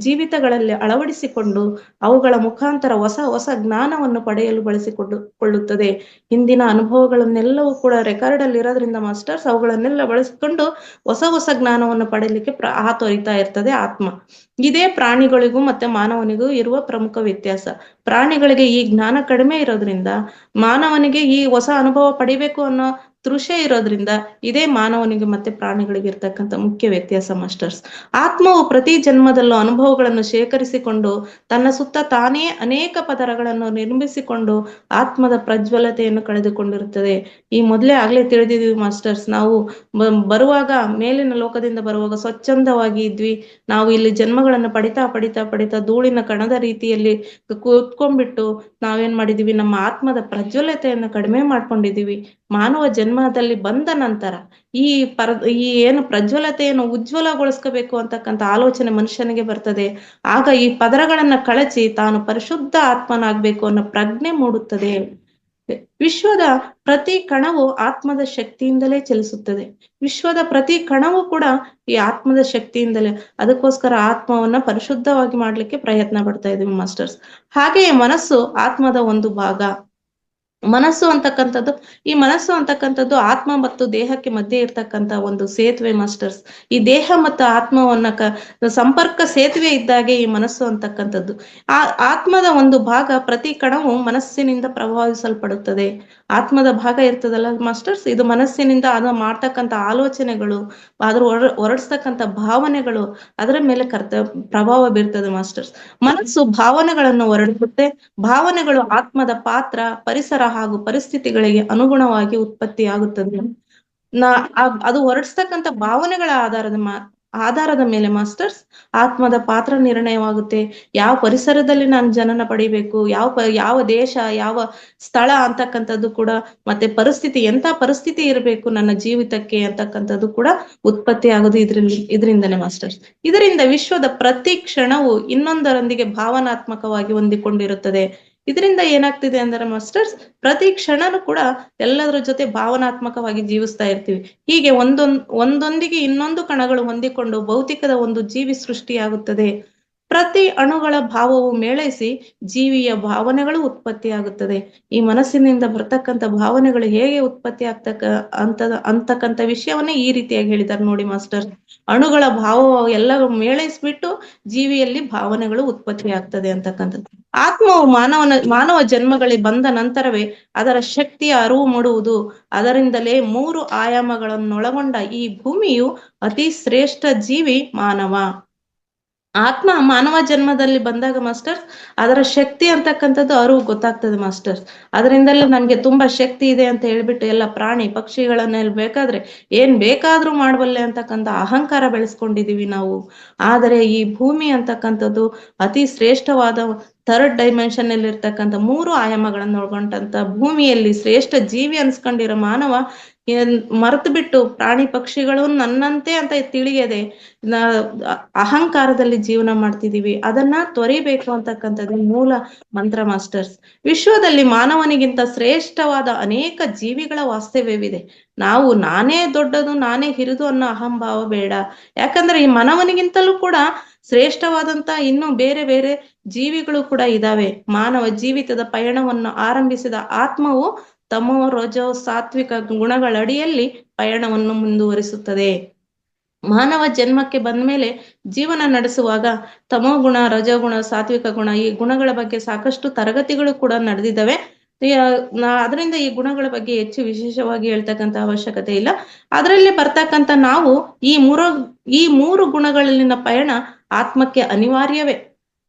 ಜೀವಿತಗಳಲ್ಲಿ ಅಳವಡಿಸಿಕೊಂಡು ಅವುಗಳ ಮುಖಾಂತರ ಹೊಸ ಜ್ಞಾನವನ್ನು ಪಡೆಯಲು ಬಳಸಿಕೊಳ್ಳುತ್ತದೆ. ಹಿಂದಿನ ಅನುಭವಗಳನ್ನೆಲ್ಲವೂ ಕೂಡ ರೆಕಾರ್ಡ್ ಅಲ್ಲಿ ಇರೋದ್ರಿಂದ ಮಾಸ್ಟರ್ಸ್ ಅವುಗಳನ್ನೆಲ್ಲ ಬಳಸಿಕೊಂಡು ಹೊಸ ಜ್ಞಾನವನ್ನು ಪಡೆಯಲಿಕ್ಕೆ ಹಾತೊರಿತಾ ಇರ್ತದೆ ಆತ್ಮ. ಇದೇ ಪ್ರಾಣಿಗಳಿಗೂ ಮತ್ತೆ ಮಾನವನಿಗೂ ಇರುವ ಪ್ರಮುಖ ವ್ಯತ್ಯಾಸ. ಪ್ರಾಣಿಗಳಿಗೆ ಈ ಜ್ಞಾನ ಕಡಿಮೆ ಇರೋದ್ರಿಂದ ಮಾನವನಿಗೆ ಈ ಹೊಸ ಅನುಭವ ಪಡಿಬೇಕು ಅನ್ನೋ ತೃಷೆ ಇರೋದ್ರಿಂದ ಇದೇ ಮಾನವನಿಗೆ ಮತ್ತೆ ಪ್ರಾಣಿಗಳಿಗೆ ಇರ್ತಕ್ಕಂಥ ಮುಖ್ಯ ವ್ಯತ್ಯಾಸ ಮಾಸ್ಟರ್ಸ್. ಆತ್ಮವು ಪ್ರತಿ ಜನ್ಮದಲ್ಲೂ ಅನುಭವಗಳನ್ನು ಶೇಖರಿಸಿಕೊಂಡು ತನ್ನ ಸುತ್ತ ತಾನೇ ಅನೇಕ ಪದರಗಳನ್ನು ನಿರ್ಮಿಸಿಕೊಂಡು ಆತ್ಮದ ಪ್ರಜ್ವಲತೆಯನ್ನು ಕಳೆದುಕೊಂಡಿರುತ್ತದೆ. ಈ ಮೊದಲೇ ಆಗ್ಲೇ ತಿಳಿದಿದ್ವಿ ಮಾಸ್ಟರ್ಸ್. ನಾವು ಬರುವಾಗ ಮೇಲಿನ ಲೋಕದಿಂದ ಬರುವಾಗ ಸ್ವಚ್ಛಂದವಾಗಿ ಇದ್ವಿ. ನಾವು ಇಲ್ಲಿ ಜನ್ಮಗಳನ್ನು ಪಡಿತಾ ಪಡಿತಾ ಪಡಿತಾ ಧೂಳಿನ ಕಣದ ರೀತಿಯಲ್ಲಿ ಕೂತ್ಕೊಂಡ್ಬಿಟ್ಟು ನಾವೇನ್ ಮಾಡಿದೀವಿ, ನಮ್ಮ ಆತ್ಮದ ಪ್ರಜ್ವಲತೆಯನ್ನು ಕಡಿಮೆ ಮಾಡ್ಕೊಂಡಿದೀವಿ. ಮಾನವ ಜನ್ಮದಲ್ಲಿ ಬಂದ ನಂತರ ಈ ಈ ಏನು ಪ್ರಜ್ವಲತೆಯನ್ನು ಉಜ್ವಲಗೊಳಿಸ್ಕೋಬೇಕು ಅಂತಕ್ಕಂಥ ಆಲೋಚನೆ ಮನುಷ್ಯನಿಗೆ ಬರ್ತದೆ. ಆಗ ಈ ಪದರಗಳನ್ನ ಕಳಚಿ ತಾನು ಪರಿಶುದ್ಧ ಆತ್ಮನಾಗ್ಬೇಕು ಅನ್ನೋ ಪ್ರಜ್ಞೆ ಮೂಡುತ್ತದೆ. ವಿಶ್ವದ ಪ್ರತಿ ಕಣವು ಆತ್ಮದ ಶಕ್ತಿಯಿಂದಲೇ ಚಲಿಸುತ್ತದೆ. ವಿಶ್ವದ ಪ್ರತಿ ಕಣವು ಕೂಡ ಈ ಆತ್ಮದ ಶಕ್ತಿಯಿಂದಲೇ. ಅದಕ್ಕೋಸ್ಕರ ಆತ್ಮವನ್ನ ಪರಿಶುದ್ಧವಾಗಿ ಮಾಡ್ಲಿಕ್ಕೆ ಪ್ರಯತ್ನ ಪಡ್ತಾ ಇದೀವಿ ಮಾಸ್ಟರ್ಸ್. ಹಾಗೆಯೇ ಮನಸ್ಸು ಆತ್ಮದ ಒಂದು ಭಾಗ. ಮನಸ್ಸು ಅಂತಕ್ಕಂಥದ್ದು ಆತ್ಮ ಮತ್ತು ದೇಹಕ್ಕೆ ಮಧ್ಯೆ ಇರ್ತಕ್ಕಂಥ ಒಂದು ಸೇತುವೆ ಮಾಸ್ಟರ್ಸ್. ಈ ದೇಹ ಮತ್ತು ಆತ್ಮವನ್ನ ಸಂಪರ್ಕ ಸೇತುವೆ ಇದ್ದಾಗೆ ಈ ಮನಸ್ಸು ಅಂತಕ್ಕಂಥದ್ದು. ಆತ್ಮದ ಒಂದು ಭಾಗ, ಪ್ರತಿ ಕಣವು ಮನಸ್ಸಿನಿಂದ ಪ್ರಭಾವಿಸಲ್ಪಡುತ್ತದೆ. ಆತ್ಮದ ಭಾಗ ಇರ್ತದಲ್ಲ ಮಾಸ್ಟರ್ಸ್, ಇದು ಮನಸ್ಸಿನಿಂದ ಅದು ಮಾಡ್ತಕ್ಕಂಥ ಆಲೋಚನೆಗಳು, ಅದ್ರ ಹೊರಡಿಸ್ತಕ್ಕಂಥ ಭಾವನೆಗಳು ಅದರ ಮೇಲೆ ಪ್ರಭಾವ ಬೀರ್ತದೆ ಮಾಸ್ಟರ್ಸ್. ಮನಸ್ಸು ಭಾವನೆಗಳನ್ನು ಹೊರಡಿಸುತ್ತೆ. ಭಾವನೆಗಳು ಆತ್ಮದ ಪಾತ್ರ, ಪರಿಸರ ಹಾಗೂ ಪರಿಸ್ಥಿತಿಗಳಿಗೆ ಅನುಗುಣವಾಗಿ ಉತ್ಪತ್ತಿಯಾಗುತ್ತದೆ. ಅದು ಹೊರಡಿಸ್ತಕ್ಕಂಥ ಭಾವನೆಗಳ ಆಧಾರದ ಮೇಲೆ ಮಾಸ್ಟರ್ಸ್ ಆತ್ಮದ ಪಾತ್ರ ನಿರ್ಣಯವಾಗುತ್ತೆ. ಯಾವ ಪರಿಸರದಲ್ಲಿ ನಾನು ಜನನ ಪಡಿಬೇಕು, ಯಾವ ದೇಶ, ಯಾವ ಸ್ಥಳ ಅಂತಕ್ಕಂಥದ್ದು ಕೂಡ, ಮತ್ತೆ ಪರಿಸ್ಥಿತಿ, ಎಂತ ಪರಿಸ್ಥಿತಿ ಇರಬೇಕು ನನ್ನ ಜೀವಿತಕ್ಕೆ ಅಂತಕ್ಕಂಥದ್ದು ಕೂಡ ಉತ್ಪತ್ತಿ ಆಗೋದು ಇದರಿಂದನೇ ಮಾಸ್ಟರ್ಸ್. ಇದರಿಂದ ವಿಶ್ವದ ಪ್ರತಿ ಕ್ಷಣವು ಇನ್ನೊಂದರೊಂದಿಗೆ ಭಾವನಾತ್ಮಕವಾಗಿ ಹೊಂದಿಕೊಂಡಿರುತ್ತದೆ. ಇದರಿಂದ ಏನಾಗ್ತಿದೆ ಅಂದ್ರೆ ಮಾಸ್ಟರ್ಸ್, ಪ್ರತಿ ಕ್ಷಣನೂ ಕೂಡ ಎಲ್ಲದರ ಜೊತೆ ಭಾವನಾತ್ಮಕವಾಗಿ ಜೀವಿಸ್ತಾ ಇರ್ತೀವಿ. ಹೀಗೆ ಒಂದೊಂದಿಗೆ ಇನ್ನೊಂದು ಕಣಗಳು ಹೊಂದಿಕೊಂಡು ಭೌತಿಕದ ಒಂದು ಜೀವಿ ಸೃಷ್ಟಿಯಾಗುತ್ತದೆ. ಪ್ರತಿ ಅಣುಗಳ ಭಾವವು ಮೇಳೈಸಿ ಜೀವಿಯ ಭಾವನೆಗಳು ಉತ್ಪತ್ತಿಯಾಗುತ್ತದೆ. ಈ ಮನಸ್ಸಿನಿಂದ ಬರ್ತಕ್ಕಂಥ ಭಾವನೆಗಳು ಹೇಗೆ ಉತ್ಪತ್ತಿ ಅಂತಕ್ಕಂಥ ವಿಷಯವನ್ನೇ ಈ ರೀತಿಯಾಗಿ ಹೇಳಿದ್ದಾರೆ ನೋಡಿ ಮಾಸ್ಟರ್. ಅಣುಗಳ ಭಾವ ಎಲ್ಲ ಮೇಳೈಸ್ಬಿಟ್ಟು ಜೀವಿಯಲ್ಲಿ ಭಾವನೆಗಳು ಉತ್ಪತ್ತಿ ಆಗ್ತದೆ ಅಂತಕ್ಕಂಥದ್ದು. ಆತ್ಮವು ಮಾನವ ಜನ್ಮಗಳಿಗೆ ಬಂದ ನಂತರವೇ ಅದರ ಶಕ್ತಿಯ ಅರಿವು ಮೂಡುವುದು. ಅದರಿಂದಲೇ 3 ಆಯಾಮಗಳನ್ನೊಳಗೊಂಡ ಈ ಭೂಮಿಯು ಅತಿ ಶ್ರೇಷ್ಠ ಜೀವಿ ಮಾನವ. ಆತ್ಮ ಮಾನವ ಜನ್ಮದಲ್ಲಿ ಬಂದಾಗ ಮಾಸ್ಟರ್ಸ್ ಅದರ ಶಕ್ತಿ ಅಂತಕ್ಕಂಥದ್ದು ಅರಿವು ಗೊತ್ತಾಗ್ತದೆ ಮಾಸ್ಟರ್ಸ್. ಅದರಿಂದಲೇ ನನ್ಗೆ ತುಂಬಾ ಶಕ್ತಿ ಇದೆ ಅಂತ ಹೇಳ್ಬಿಟ್ಟು ಎಲ್ಲ ಪ್ರಾಣಿ ಪಕ್ಷಿಗಳನ್ನೆಲ್ಲ ಏನ್ ಬೇಕಾದ್ರೂ ಮಾಡಬಲ್ಲೆ ಅಂತಕ್ಕಂಥ ಅಹಂಕಾರ ಬೆಳೆಸ್ಕೊಂಡಿದೀವಿ ನಾವು. ಆದರೆ ಈ ಭೂಮಿ ಅಂತಕ್ಕಂಥದ್ದು ಅತಿ ಶ್ರೇಷ್ಠವಾದ ಥರ್ಡ್ ಡೈಮೆನ್ಷನ್ ಅಲ್ಲಿ ಇರ್ತಕ್ಕಂಥ 3 ಆಯಾಮಗಳನ್ನು ಒಳಗೊಂಡಂತ ಭೂಮಿಯಲ್ಲಿ ಶ್ರೇಷ್ಠ ಜೀವಿ ಅನ್ಸ್ಕೊಂಡಿರೋ ಮಾನವ ಮರೆತು ಬಿಟ್ಟು ಪ್ರಾಣಿ ಪಕ್ಷಿಗಳು ನನ್ನಂತೆ ಅಂತ ತಿಳಿಯದೆ ಅಹಂಕಾರದಲ್ಲಿ ಜೀವನ ಮಾಡ್ತಿದೀವಿ. ಅದನ್ನ ತೊರಿಬೇಕು ಅಂತಕ್ಕಂಥದ್ದು ಮೂಲ ಮಂತ್ರ ಮಾಸ್ಟರ್ಸ್. ವಿಶ್ವದಲ್ಲಿ ಮಾನವನಿಗಿಂತ ಶ್ರೇಷ್ಠವಾದ ಅನೇಕ ಜೀವಿಗಳ ವಾಸ್ತವ್ಯವಿದೆ. ನಾವು ನಾನೇ ದೊಡ್ಡದು, ನಾನೇ ಹಿರಿದು ಅನ್ನೋ ಅಹಂಭಾವ ಬೇಡ. ಯಾಕಂದ್ರೆ ಈ ಮಾನವನಿಗಿಂತಲೂ ಕೂಡ ಶ್ರೇಷ್ಠವಾದಂತ ಇನ್ನು ಬೇರೆ ಬೇರೆ ಜೀವಿಗಳು ಕೂಡ ಇದಾವೆ. ಮಾನವ ಜೀವಿತದ ಪಯಣವನ್ನು ಆರಂಭಿಸಿದ ಆತ್ಮವು ತಮೋ ರಜೋ ಸಾತ್ವಿಕ ಗುಣಗಳಡಿಯಲ್ಲಿ ಪಯಣವನ್ನು ಮುಂದುವರಿಸುತ್ತದೆ. ಮಾನವ ಜನ್ಮಕ್ಕೆ ಬಂದ ಮೇಲೆ ಜೀವನ ನಡೆಸುವಾಗ ತಮೋಗುಣ, ರಜೋಗುಣ, ಸಾತ್ವಿಕ ಗುಣ ಈ ಗುಣಗಳ ಬಗ್ಗೆ ಸಾಕಷ್ಟು ತರಗತಿಗಳು ಕೂಡ ನಡೆದಿದ್ದಾವೆ. ಅದರಿಂದ ಈ ಗುಣಗಳ ಬಗ್ಗೆ ಹೆಚ್ಚು ವಿಶೇಷವಾಗಿ ಹೇಳ್ತಕ್ಕಂಥ ಅವಶ್ಯಕತೆ ಇಲ್ಲ. ಅದರಲ್ಲಿ ಬರ್ತಕ್ಕಂಥ ನಾವು ಈ ಮೂರು ಗುಣಗಳಲ್ಲಿನ ಪಯಣ ಆತ್ಮಕ್ಕೆ ಅನಿವಾರ್ಯವೇ.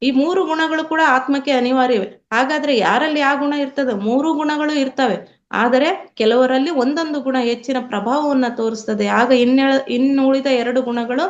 ಈ 3 ಗುಣಗಳು ಕೂಡ ಆತ್ಮಕ್ಕೆ ಅನಿವಾರ್ಯವೇ. ಹಾಗಾದ್ರೆ ಯಾರಲ್ಲಿ ಆ ಗುಣ ಇರ್ತದೆ? 3 ಗುಣಗಳು ಇರ್ತವೆ. ಆದರೆ ಕೆಲವರಲ್ಲಿ ಒಂದೊಂದು ಗುಣ ಹೆಚ್ಚಿನ ಪ್ರಭಾವವನ್ನ ತೋರಿಸ್ತದೆ. ಆಗ ಇನ್ನುಳಿದ 2 ಗುಣಗಳು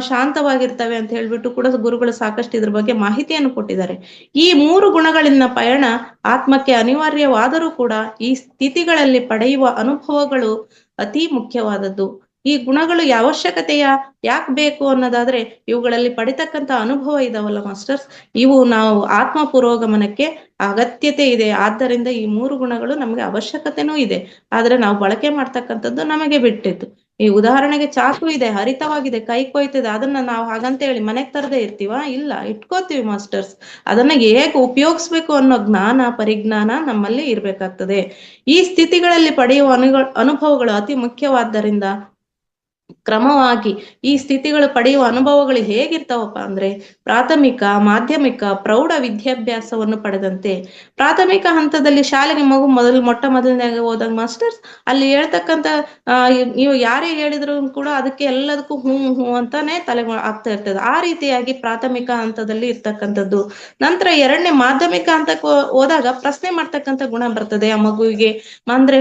ಶಾಂತವಾಗಿರ್ತವೆ ಅಂತ ಹೇಳ್ಬಿಟ್ಟು ಕೂಡ ಗುರುಗಳು ಸಾಕಷ್ಟು ಇದ್ರ ಬಗ್ಗೆ ಮಾಹಿತಿಯನ್ನು ಕೊಟ್ಟಿದ್ದಾರೆ. ಈ 3 ಗುಣಗಳಿನ ಪಯಣ ಆತ್ಮಕ್ಕೆ ಅನಿವಾರ್ಯವಾದರೂ ಕೂಡ ಈ ಸ್ಥಿತಿಗಳಲ್ಲಿ ಪಡೆಯುವ ಅನುಭವಗಳು ಅತಿ ಮುಖ್ಯವಾದದ್ದು. ಈ ಗುಣಗಳು ಅವಶ್ಯಕತೆಯ ಯಾಕೆ ಬೇಕು ಅನ್ನೋದಾದ್ರೆ ಇವುಗಳಲ್ಲಿ ಪಡಿತಕ್ಕಂಥ ಅನುಭವ ಇದಾವಲ್ಲ ಮಾಸ್ಟರ್ಸ್, ಇವು ನಾವು ಆತ್ಮ ಪುರೋಗಮನಕ್ಕೆ ಅಗತ್ಯತೆ ಇದೆ. ಆದ್ದರಿಂದ ಈ 3 ಗುಣಗಳು ನಮ್ಗೆ ಅವಶ್ಯಕತೆನೂ ಇದೆ. ಆದ್ರೆ ನಾವು ಬಳಕೆ ಮಾಡ್ತಕ್ಕಂಥದ್ದು ನಮಗೆ ಬಿಟ್ಟಿದ್ದು. ಈ ಉದಾಹರಣೆಗೆ ಚಾಕು ಇದೆ, ಹರಿತವಾಗಿದೆ, ಕೈ ಕೊಯ್ತಿದೆ, ಅದನ್ನ ನಾವು ಹಾಗಂತ ಹೇಳಿ ಮನೆಗ್ ತರದೇ ಇರ್ತೀವ? ಇಲ್ಲ, ಇಟ್ಕೋತೀವಿ ಮಾಸ್ಟರ್ಸ್. ಅದನ್ನ ಹೇಗೆ ಉಪಯೋಗಿಸ್ಬೇಕು ಅನ್ನೋ ಪರಿಜ್ಞಾನ ನಮ್ಮಲ್ಲಿ ಇರ್ಬೇಕಾಗ್ತದೆ. ಈ ಸ್ಥಿತಿಗಳಲ್ಲಿ ಪಡೆಯುವ ಅನುಭವಗಳು ಅತಿ ಮುಖ್ಯವಾದ್ದರಿಂದ ಕ್ರಮವಾಗಿ ಈ ಸ್ಥಿತಿಗಳು ಪಡೆಯುವ ಅನುಭವಗಳು ಹೇಗಿರ್ತಾವಪ್ಪ ಅಂದ್ರೆ ಪ್ರಾಥಮಿಕ, ಮಾಧ್ಯಮಿಕ, ಪ್ರೌಢ ವಿದ್ಯಾಭ್ಯಾಸವನ್ನು ಪಡೆದಂತೆ. ಪ್ರಾಥಮಿಕ ಹಂತದಲ್ಲಿ ಶಾಲೆಗೆ ಮಗು ಮೊಟ್ಟ ಮೊದಲನೇಗೆ ಹೋದಾಗ ಮಾಸ್ಟರ್ಸ್ ಅಲ್ಲಿ ಹೇಳ್ತಕ್ಕಂತ ನೀವು ಯಾರೇ ಹೇಳಿದ್ರು ಕೂಡ ಅದಕ್ಕೆ ಎಲ್ಲದಕ್ಕೂ ಹ್ಞೂ ಹ್ಞೂ ಅಂತಾನೆ ತಲೆ ಆಗ್ತಾ ಇರ್ತದೆ. ಆ ರೀತಿಯಾಗಿ ಪ್ರಾಥಮಿಕ ಹಂತದಲ್ಲಿ ಇರ್ತಕ್ಕಂಥದ್ದು. ನಂತರ ಎರಡನೇ ಮಾಧ್ಯಮಿಕ ಹಂತಕ್ಕೆ ಹೋದಾಗ ಪ್ರಶ್ನೆ ಮಾಡ್ತಕ್ಕಂಥ ಗುಣ ಬರ್ತದೆ ಆ ಮಗುವಿಗೆ. ಅಂದ್ರೆ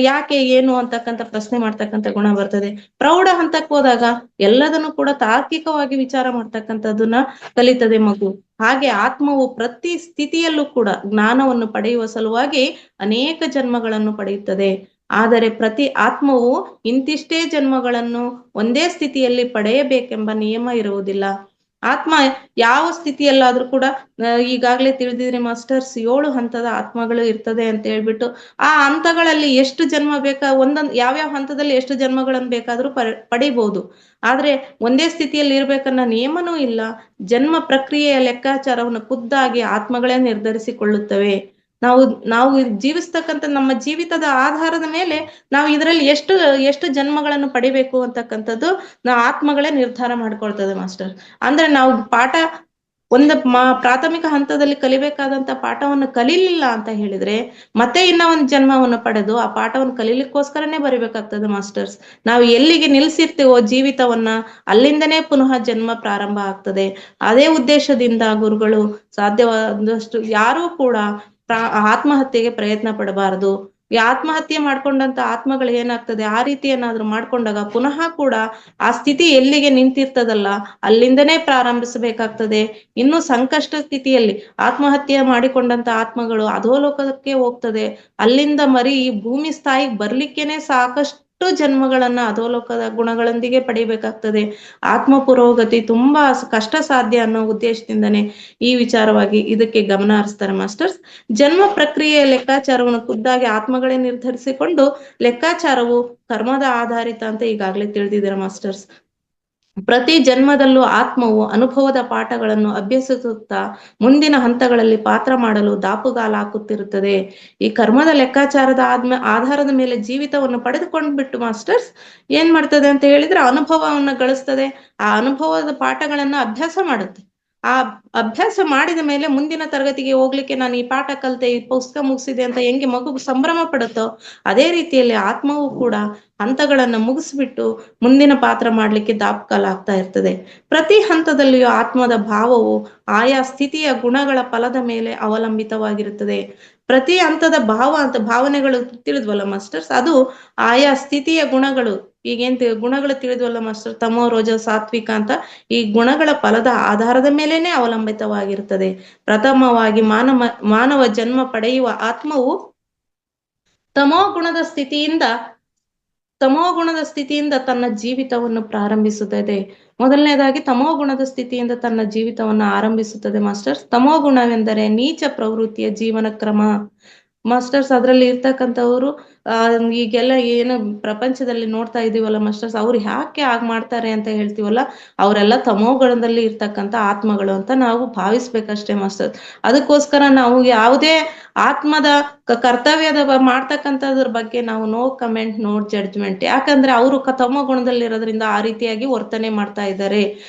ಯಾಕೆ ಏನು ಅಂತಕ್ಕಂಥ ಪ್ರಶ್ನೆ ಮಾಡ್ತಕ್ಕಂಥ ಗುಣ ಬರ್ತದೆ. ಪ್ರೌಢ ಹಂತಕ್ಕೆ ಹೋದಾಗ ಎಲ್ಲದನ್ನು ಕೂಡ ತಾರ್ಕಿಕವಾಗಿ ವಿಚಾರ ಮಾಡ್ತಕ್ಕಂಥದ್ದನ್ನ ಕಲಿತದೆ ಮಗು. ಹಾಗೆ ಆತ್ಮವು ಪ್ರತಿ ಸ್ಥಿತಿಯಲ್ಲೂ ಕೂಡ ಜ್ಞಾನವನ್ನು ಪಡೆಯುವ ಸಲುವಾಗಿ ಅನೇಕ ಜನ್ಮಗಳನ್ನು ಪಡೆಯುತ್ತದೆ. ಆದರೆ ಪ್ರತಿ ಆತ್ಮವು ಇಂತಿಷ್ಟೇ ಜನ್ಮಗಳನ್ನು ಒಂದೇ ಸ್ಥಿತಿಯಲ್ಲಿ ಪಡೆಯಬೇಕೆಂಬ ನಿಯಮ ಇರುವುದಿಲ್ಲ. ಆತ್ಮ ಯಾವ ಸ್ಥಿತಿಯಲ್ಲಾದ್ರೂ ಕೂಡ ಈಗಾಗಲೇ ತಿಳಿದಿದ್ರೆ ಮಾಸ್ಟರ್ಸ್ 7 ಹಂತದ ಆತ್ಮಗಳು ಇರ್ತದೆ ಅಂತ ಹೇಳ್ಬಿಟ್ಟು, ಆ ಹಂತಗಳಲ್ಲಿ ಎಷ್ಟು ಜನ್ಮ ಬೇಕಾ ಒಂದೊಂದು ಯಾವ್ಯಾವ ಹಂತದಲ್ಲಿ ಎಷ್ಟು ಜನ್ಮಗಳನ್ನು ಬೇಕಾದ್ರೂ ಪಡಿಬಹುದು. ಆದ್ರೆ ಒಂದೇ ಸ್ಥಿತಿಯಲ್ಲಿ ಇರ್ಬೇಕನ್ನೋ ನಿಯಮನೂ ಇಲ್ಲ. ಜನ್ಮ ಪ್ರಕ್ರಿಯೆಯ ಲೆಕ್ಕಾಚಾರವನ್ನು ಖುದ್ದಾಗಿ ಆತ್ಮಗಳೇ ನಿರ್ಧರಿಸಿಕೊಳ್ಳುತ್ತವೆ. ನಾವು ಜೀವಿಸ್ತಕ್ಕಂಥ ನಮ್ಮ ಜೀವಿತದ ಆಧಾರದ ಮೇಲೆ ನಾವು ಇದರಲ್ಲಿ ಎಷ್ಟು ಜನ್ಮಗಳನ್ನು ಪಡಿಬೇಕು ಅಂತಕ್ಕಂಥದ್ದು ಆತ್ಮಗಳೇ ನಿರ್ಧಾರ ಮಾಡ್ಕೊಳ್ತದೆ ಮಾಸ್ಟರ್. ಅಂದ್ರೆ ನಾವು ಪಾಠ ಪ್ರಾಥಮಿಕ ಹಂತದಲ್ಲಿ ಕಲಿಬೇಕಾದಂತ ಪಾಠವನ್ನು ಕಲೀಲಿಲ್ಲ ಅಂತ ಹೇಳಿದ್ರೆ ಮತ್ತೆ ಇನ್ನ ಒಂದು ಜನ್ಮವನ್ನು ಪಡೆದು ಆ ಪಾಠವನ್ನು ಕಲೀಲಿಕ್ಕೋಸ್ಕರನೇ ಬರಿಬೇಕಾಗ್ತದೆ ಮಾಸ್ಟರ್ಸ್. ನಾವು ಎಲ್ಲಿಗೆ ನಿಲ್ಸಿರ್ತೀವೋ ಜೀವಿತವನ್ನ ಅಲ್ಲಿಂದನೇ ಪುನಃ ಜನ್ಮ ಪ್ರಾರಂಭ ಆಗ್ತದೆ. ಅದೇ ಉದ್ದೇಶದಿಂದ ಗುರುಗಳು ಸಾಧ್ಯವಾದಷ್ಟು ಯಾರೂ ಕೂಡ ಆತ್ಮಹತ್ಯೆಗೆ ಪ್ರಯತ್ನ ಪಡಬಾರದು. ಈ ಆತ್ಮಹತ್ಯೆ ಮಾಡ್ಕೊಂಡಂತ ಆತ್ಮಗಳು ಏನಾಗ್ತದೆ, ಆ ರೀತಿ ಏನಾದ್ರು ಮಾಡ್ಕೊಂಡಾಗ ಪುನಃ ಕೂಡ ಆ ಸ್ಥಿತಿ ಎಲ್ಲಿಗೆ ನಿಂತಿರ್ತದಲ್ಲ ಅಲ್ಲಿಂದನೇ ಪ್ರಾರಂಭಿಸಬೇಕಾಗ್ತದೆ. ಇನ್ನು ಸಂಕಷ್ಟ ಸ್ಥಿತಿಯಲ್ಲಿ ಆತ್ಮಹತ್ಯೆ ಮಾಡಿಕೊಂಡಂತ ಆತ್ಮಗಳು ಅಧೋಲೋಕಕ್ಕೆ ಹೋಗ್ತದೆ. ಅಲ್ಲಿಂದ ಮರಿ ಈ ಭೂಮಿ ಸ್ಥಾಯಿಗೆ ಬರ್ಲಿಕ್ಕೇನೆ ಸಾಕಷ್ಟು ಜನ್ಮಗಳನ್ನ ಅಧೋಲೋಕದ ಗುಣಗಳೊಂದಿಗೆ ಪಡಿಬೇಕಾಗ್ತದೆ. ಆತ್ಮ ಪುರೋಗತಿ ತುಂಬಾ ಕಷ್ಟ ಸಾಧ್ಯ ಅನ್ನೋ ಉದ್ದೇಶದಿಂದನೇ ಈ ವಿಚಾರವಾಗಿ ಇದಕ್ಕೆ ಗಮನ ಹರಿಸ್ತಾರೆ ಮಾಸ್ಟರ್ಸ್. ಜನ್ಮ ಪ್ರಕ್ರಿಯೆಯ ಲೆಕ್ಕಾಚಾರವನ್ನು ಖುದ್ದಾಗಿ ಆತ್ಮಗಳೇ ನಿರ್ಧರಿಸಿಕೊಂಡು, ಲೆಕ್ಕಾಚಾರವು ಕರ್ಮದ ಆಧಾರಿತ ಅಂತ ಈಗಾಗಲೇ ತಿಳಿದಿದ್ದೀರಾ ಮಾಸ್ಟರ್ಸ್. ಪ್ರತಿ ಜನ್ಮದಲ್ಲೂ ಆತ್ಮವು ಅನುಭವದ ಪಾಠಗಳನ್ನು ಅಭ್ಯಸಿಸುತ್ತಾ ಮುಂದಿನ ಹಂತಗಳಲ್ಲಿ ಪಾತ್ರ ಮಾಡಲು ದಾಪುಗಾಲ ಹಾಕುತ್ತಿರುತ್ತದೆ. ಈ ಕರ್ಮದ ಲೆಕ್ಕಾಚಾರದ ಆಧಾರದ ಮೇಲೆ ಜೀವಿತವನ್ನು ಪಡೆದುಕೊಂಡ್ಬಿಟ್ಟು ಮಾಸ್ಟರ್ಸ್ ಏನ್ ಮಾಡ್ತದೆ ಅಂತ ಹೇಳಿದ್ರೆ ಅನುಭವವನ್ನು ಗಳಿಸ್ತದೆ. ಆ ಅನುಭವದ ಪಾಠಗಳನ್ನ ಅಭ್ಯಾಸ ಮಾಡುತ್ತೆ. ಆ ಅಭ್ಯಾಸ ಮಾಡಿದ ಮೇಲೆ ಮುಂದಿನ ತರಗತಿಗೆ ಹೋಗ್ಲಿಕ್ಕೆ ನಾನು ಈ ಪಾಠ ಕಲಿತೆ, ಈ ಪುಸ್ತಕ ಮುಗಿಸಿದೆ ಅಂತ ಹೆಂಗೆ ಮಗು ಸಂಭ್ರಮ ಪಡುತ್ತೋ ಅದೇ ರೀತಿಯಲ್ಲಿ ಆತ್ಮವು ಕೂಡ ಹಂತಗಳನ್ನ ಮುಗಿಸ್ಬಿಟ್ಟು ಮುಂದಿನ ಪಾತ್ರ ಮಾಡ್ಲಿಕ್ಕೆ ದಾಪುಗಾಲ ಆಗ್ತಾ ಇರ್ತದೆ. ಪ್ರತಿ ಹಂತದಲ್ಲಿಯೂ ಆತ್ಮದ ಭಾವವು ಆಯಾ ಸ್ಥಿತಿಯ ಗುಣಗಳ ಫಲದ ಮೇಲೆ ಅವಲಂಬಿತವಾಗಿರುತ್ತದೆ. ಪ್ರತಿ ಹಂತದ ಭಾವನೆಗಳು ತಿಳಿದ್ವಲ್ಲ ಮಾಸ್ಟರ್ಸ್, ಅದು ಆಯಾ ಸ್ಥಿತಿಯ ಗುಣಗಳು. ಈಗೇನ್ ಗುಣಗಳು ತಿಳಿದ್ವಲ್ಲ ಮಾಸ್ಟರ್, ತಮೋ ರೋಜ ಸಾತ್ವಿಕ ಅಂತ, ಈ ಗುಣಗಳ ಫಲದ ಆಧಾರದ ಮೇಲೇನೆ ಅವಲಂಬಿತವಾಗಿರ್ತದೆ. ಪ್ರಥಮವಾಗಿ ಮಾನವ ಜನ್ಮ ಪಡೆಯುವ ಆತ್ಮವು ತಮೋ ಗುಣದ ಸ್ಥಿತಿಯಿಂದ ತನ್ನ ಜೀವಿತವನ್ನು ಪ್ರಾರಂಭಿಸುತ್ತದೆ. ಮೊದಲನೇದಾಗಿ ತಮೋ ಗುಣದ ಸ್ಥಿತಿಯಿಂದ ತನ್ನ ಜೀವಿತವನ್ನು ಆರಂಭಿಸುತ್ತದೆ ಮಾಸ್ಟರ್ಸ್. ತಮೋ ಗುಣವೆಂದರೆ ನೀಚ ಪ್ರವೃತ್ತಿಯ ಜೀವನ ಕ್ರಮ ಮಾಸ್ಟರ್ಸ್. ಅದರಲ್ಲಿ ಇರ್ತಕ್ಕಂಥವ್ರು ಈಗೆಲ್ಲ ಏನು ಪ್ರಪಂಚದಲ್ಲಿ ನೋಡ್ತಾ ಇದೀವಲ್ಲ ಮಾಸ್ಟರ್ಸ್, ಅವ್ರು ಯಾಕೆ ಆಗ್ ಮಾಡ್ತಾರೆ ಅಂತ ಹೇಳ್ತೀವಲ್ಲ, ಅವರೆಲ್ಲ ತಮೋಗುಣದಲ್ಲಿ ಇರ್ತಕ್ಕಂಥ ಆತ್ಮಗಳು ಅಂತ ನಾವು ಭಾವಿಸ್ಬೇಕಷ್ಟೇ ಮಾಸ್ಟರ್ಸ್. ಅದಕ್ಕೋಸ್ಕರ ನಾವು ಯಾವುದೇ ಆತ್ಮದ ಕರ್ತವ್ಯದ ಮಾಡ್ತಕ್ಕಂಥದ್ರ ಬಗ್ಗೆ ನಾವು ನೋ ಕಮೆಂಟ್, ನೋ ಜಡ್ಜ್ಮೆಂಟ್. ಯಾಕಂದ್ರೆ ಅವರು ತಮೋ ಗುಣದಲ್ಲಿ ಇರೋದ್ರಿಂದ ಆ ರೀತಿಯಾಗಿ ವರ್ತನೆ ಮಾಡ್ತಾ ಇದ್ದಾರೆ.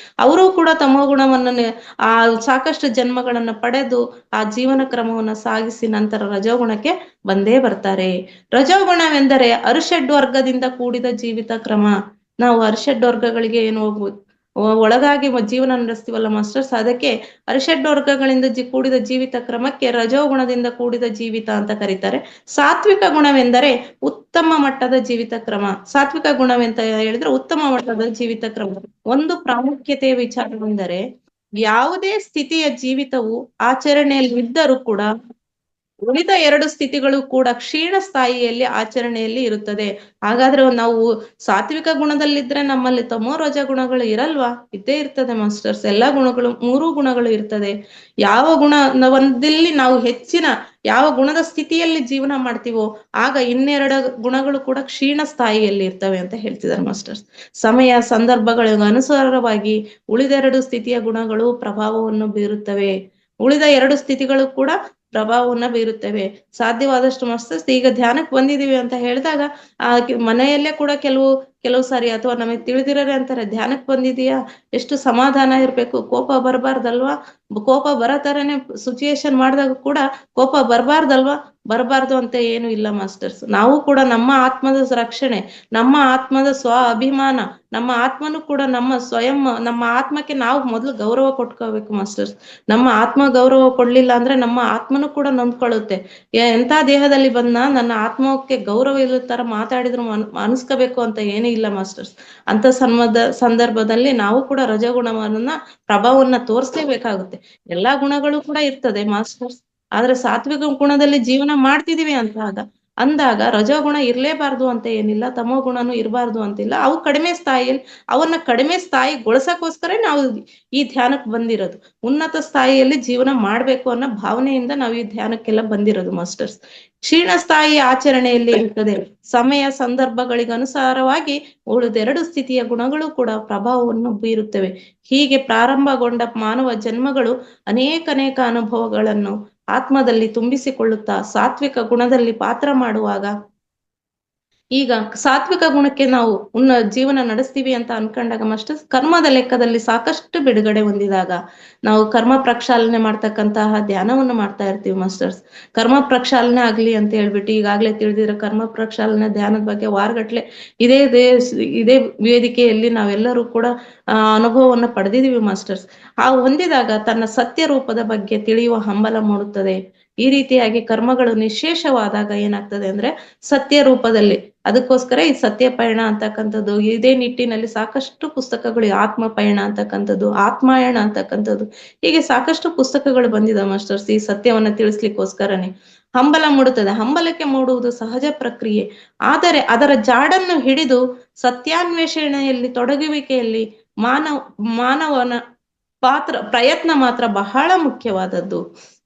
ಅವರು ಕೂಡ ತಮೋ ಗುಣವನ್ನ ಸಾಕಷ್ಟು ಜನ್ಮಗಳನ್ನ ಪಡೆದು ಆ ಜೀವನ ಕ್ರಮವನ್ನ ಸಾಗಿಸಿ ನಂತರ ರಜೋಗುಣಕ್ಕೆ ಬಂದೇ ಬರ್ತಾರೆ. ರಜೋಗುಣವೆಂದರೆ ಅರಿಷಡ್ ವರ್ಗದಿಂದ ಕೂಡಿದ ಜೀವಿತ ಕ್ರಮ. ನಾವು ಅರಿಷಡ್ ವರ್ಗಗಳಿಗೆ ಏನು ಒಳಗಾಗಿ ಜೀವನ ನಡೆಸ್ತೀವಲ್ಲ ಮಾಸ್ಟರ್ಸ್, ಅದಕ್ಕೆ ಅರಿಷಡ್ ವರ್ಗಗಳಿಂದ ಕೂಡಿದ ಜೀವಿತ ಕ್ರಮಕ್ಕೆ ರಜೋಗುಣದಿಂದ ಕೂಡಿದ ಜೀವಿತ ಅಂತ ಕರೀತಾರೆ. ಸಾತ್ವಿಕ ಗುಣವೆಂದರೆ ಉತ್ತಮ ಮಟ್ಟದ ಜೀವಿತ ಕ್ರಮ. ಸಾತ್ವಿಕ ಗುಣವೆಂತ ಹೇಳಿದ್ರೆ ಉತ್ತಮ ಮಟ್ಟದ ಜೀವಿತ ಕ್ರಮ. ಒಂದು ಪ್ರಾಮುಖ್ಯತೆಯ ವಿಚಾರವೆಂದರೆ ಯಾವುದೇ ಸ್ಥಿತಿಯ ಜೀವಿತವು ಆಚರಣೆಯಲ್ಲಿ ಇದ್ದರೂ ಕೂಡ ಉಳಿದ 2 ಸ್ಥಿತಿಗಳು ಕೂಡ ಕ್ಷೀಣ ಸ್ಥಾಯಿಯಲ್ಲಿ ಆಚರಣೆಯಲ್ಲಿ ಇರುತ್ತದೆ. ಹಾಗಾದ್ರೆ ನಾವು ಸಾತ್ವಿಕ ಗುಣದಲ್ಲಿದ್ರೆ ನಮ್ಮಲ್ಲಿ ತಮೋ ರಜ ಗುಣಗಳು ಇರಲ್ವಾ? ಇದ್ದೇ ಇರ್ತದೆ ಮಾಸ್ಟರ್ಸ್. ಎಲ್ಲಾ ಗುಣಗಳು 3 ಗುಣಗಳು ಇರ್ತದೆ. ಯಾವ ಗುಣದಲ್ಲಿ ನಾವು ಹೆಚ್ಚಿನ ಯಾವ ಗುಣದ ಸ್ಥಿತಿಯಲ್ಲಿ ಜೀವನ ಮಾಡ್ತೀವೋ ಆಗ 2 ಗುಣಗಳು ಕೂಡ ಕ್ಷೀಣ ಸ್ಥಾಯಿಯಲ್ಲಿ ಇರ್ತವೆ ಅಂತ ಹೇಳ್ತಿದ್ದಾರೆ ಮಾಸ್ಟರ್ಸ್. ಸಮಯ ಸಂದರ್ಭಗಳಿಗೆ ಅನುಸಾರವಾಗಿ ಉಳಿದ 2 ಸ್ಥಿತಿಯ ಗುಣಗಳು ಪ್ರಭಾವವನ್ನು ಬೀರುತ್ತವೆ. ಉಳಿದ 2 ಸ್ಥಿತಿಗಳು ಕೂಡ ಪ್ರಭಾವವನ್ನ ಬೀರುತ್ತವೆ. ಸಾಧ್ಯವಾದಷ್ಟು ಮಾಸ್ಟರ್ಸ್ ಈಗ ಧ್ಯಾನಕ್ಕೆ ಬಂದಿದೀವಿ ಅಂತ ಹೇಳಿದಾಗ ಮನೆಯಲ್ಲೇ ಕೂಡ ಕೆಲವು ಸಾರಿ, ಅಥವಾ ನಮಗೆ ತಿಳಿದಿರೋರೆ ಅಂತಾರೆ ಧ್ಯಾನಕ್ಕೆ ಬಂದಿದೀಯಾ, ಎಷ್ಟು ಸಮಾಧಾನ ಇರ್ಬೇಕು, ಕೋಪ ಬರಬಾರ್ದಲ್ವಾ, ಕೋಪ ಬರೋ ತರನೇ ಸಿಚುಯೇಷನ್ ಮಾಡಿದಾಗ ಕೂಡ ಕೋಪ ಬರಬಾರ್ದಲ್ವಾ, ಬರಬಾರ್ದು ಅಂತ ಏನು ಇಲ್ಲ ಮಾಸ್ಟರ್ಸ್. ನಾವು ಕೂಡ ನಮ್ಮ ಆತ್ಮದ ರಕ್ಷಣೆ, ನಮ್ಮ ಆತ್ಮದ ಸ್ವ ಅಭಿಮಾನ, ನಮ್ಮ ಆತ್ಮನು ಕೂಡ ನಮ್ಮ ಆತ್ಮಕ್ಕೆ ನಾವು ಮೊದಲು ಗೌರವ ಕೊಟ್ಕೋಬೇಕು ಮಾಸ್ಟರ್ಸ್. ನಮ್ಮ ಆತ್ಮ ಗೌರವ ಕೊಡ್ಲಿಲ್ಲ ಅಂದ್ರೆ ನಮ್ಮ ಆತ್ಮನು ಕೂಡ ನೊಂದ್ಕೊಳ್ಳುತ್ತೆ. ಎಂತ ದೇಹದಲ್ಲಿ ಬಂದ ನನ್ನ ಆತ್ಮಕ್ಕೆ ಗೌರವ ಇಲ್ಲದ ತರ ಮಾತಾಡಿದ್ರು ಅನ್ಸ್ಕೋಬೇಕು ಅಂತ ಏನೂ ಇಲ್ಲ ಮಾಸ್ಟರ್ಸ್. ಅಂತ ಸಂದರ್ಭದಲ್ಲಿ ನಾವು ಕೂಡ ರಜಗುಣವನ್ನ ಪ್ರಭಾವವನ್ನ ತೋರಿಸ್ಲೇಬೇಕಾಗುತ್ತೆ. ಎಲ್ಲಾ ಗುಣಗಳು ಕೂಡ ಇರ್ತದೆ ಮಾಸ್ಟರ್ಸ್, ಆದ್ರೆ ಸಾತ್ವಿಕ ಗುಣದಲ್ಲಿ ಜೀವನ ಮಾಡ್ತಿದೀವಿ ಅಂದಾಗ ರಜೋಗುಣ ಇರ್ಲೇಬಾರ್ದು ಅಂತ ಏನಿಲ್ಲ, ತಮೋ ಗುಣನು ಇರಬಾರ್ದು ಅಂತಿಲ್ಲ. ಅವು ಕಡಿಮೆ ಸ್ಥಾಯಿಯಲ್ಲಿ, ಅವನ್ನ ಕಡಿಮೆ ಸ್ಥಾಯಿಗೊಳಿಸಕ್ಕೋಸ್ಕರ ನಾವು ಈ ಧ್ಯಾನಕ್ಕೆ ಬಂದಿರೋದು. ಉನ್ನತ ಸ್ಥಾಯಿಯಲ್ಲಿ ಜೀವನ ಮಾಡ್ಬೇಕು ಅನ್ನೋ ಭಾವನೆಯಿಂದ ನಾವು ಈ ಧ್ಯಾನಕ್ಕೆಲ್ಲ ಬಂದಿರೋದು ಮಾಸ್ಟರ್ಸ್. ಕ್ಷೀಣ ಸ್ಥಾಯಿ ಆಚರಣೆಯಲ್ಲಿ ಇರ್ತದೆ. ಸಮಯ ಸಂದರ್ಭಗಳಿಗನುಸಾರವಾಗಿ ಉಳಿದೆರಡು ಸ್ಥಿತಿಯ ಗುಣಗಳು ಕೂಡ ಪ್ರಭಾವವನ್ನು ಬೀರುತ್ತವೆ. ಹೀಗೆ ಪ್ರಾರಂಭಗೊಂಡ ಮಾನವ ಜನ್ಮಗಳು ಅನೇಕ ಅನುಭವಗಳನ್ನು ಆತ್ಮದಲ್ಲಿ ತುಂಬಿಸಿಕೊಳ್ಳುತ್ತಾ ಸಾತ್ವಿಕ ಗುಣದಲ್ಲಿ ಪಾತ್ರ ಮಾಡುವಾಗ, ಈಗ ಸಾತ್ವಿಕ ಗುಣಕ್ಕೆ ನಾವು ಜೀವನ ನಡೆಸ್ತೀವಿ ಅಂತ ಅನ್ಕೊಂಡಾಗ ಮಾಸ್ಟರ್ಸ್, ಕರ್ಮದ ಲೆಕ್ಕದಲ್ಲಿ ಸಾಕಷ್ಟು ಬಿಡುಗಡೆ ಹೊಂದಿದಾಗ ನಾವು ಕರ್ಮ ಪ್ರಕ್ಷಾಲನೆ ಮಾಡ್ತಕ್ಕಂತಹ ಧ್ಯಾನವನ್ನು ಮಾಡ್ತಾ ಇರ್ತೀವಿ ಮಾಸ್ಟರ್ಸ್. ಕರ್ಮ ಪ್ರಕ್ಷಾಲನೆ ಆಗ್ಲಿ ಅಂತ ಹೇಳ್ಬಿಟ್ಟು ಈಗಾಗ್ಲೇ ತಿಳಿದಿರೋ ಕರ್ಮ ಪ್ರಕ್ಷಾಲನೆ ಧ್ಯಾನದ ಬಗ್ಗೆ ವಾರಗಟ್ಲೆ ಇದೇ ವೇದಿಕೆಯಲ್ಲಿ ನಾವೆಲ್ಲರೂ ಕೂಡ ಅನುಭವವನ್ನು ಪಡೆದಿದೀವಿ ಮಾಸ್ಟರ್ಸ್. ಹೊಂದಿದಾಗ ತನ್ನ ಸತ್ಯ ರೂಪದ ಬಗ್ಗೆ ತಿಳಿಯುವ ಹಂಬಲ ಮೂಡುತ್ತದೆ. ಈ ರೀತಿಯಾಗಿ ಕರ್ಮಗಳು ನಿಶೇಷವಾದಾಗ ಏನಾಗ್ತದೆ ಅಂದ್ರೆ ಸತ್ಯ ರೂಪದಲ್ಲಿ, ಅದಕ್ಕೋಸ್ಕರ ಈ ಸತ್ಯ ಪಯಣ ಅಂತಕ್ಕಂಥದ್ದು, ಇದೇ ನಿಟ್ಟಿನಲ್ಲಿ ಸಾಕಷ್ಟು ಪುಸ್ತಕಗಳು, ಆತ್ಮ ಪಯಣ ಅಂತಕ್ಕಂಥದ್ದು, ಆತ್ಮಾಯಣ ಅಂತಕ್ಕಂಥದ್ದು, ಹೀಗೆ ಸಾಕಷ್ಟು ಪುಸ್ತಕಗಳು ಬಂದಿದೆ ಮಾಸ್ಟರ್ಸ್. ಈ ಸತ್ಯವನ್ನ ತಿಳಿಸ್ಲಿಕ್ಕೋಸ್ಕರನೇ ಹಂಬಲ ಮೂಡುತ್ತದೆ. ಹಂಬಲಕ್ಕೆ ಮೂಡುವುದು ಸಹಜ ಪ್ರಕ್ರಿಯೆ. ಆದರೆ ಅದರ ಜಾಡನ್ನು ಹಿಡಿದು ಸತ್ಯಾನ್ವೇಷಣೆಯಲ್ಲಿ ತೊಡಗುವಿಕೆಯಲ್ಲಿ ಮಾನವನ ಪ್ರಯತ್ನ ಮಾತ್ರ ಬಹಳ ಮುಖ್ಯವಾದದ್ದು.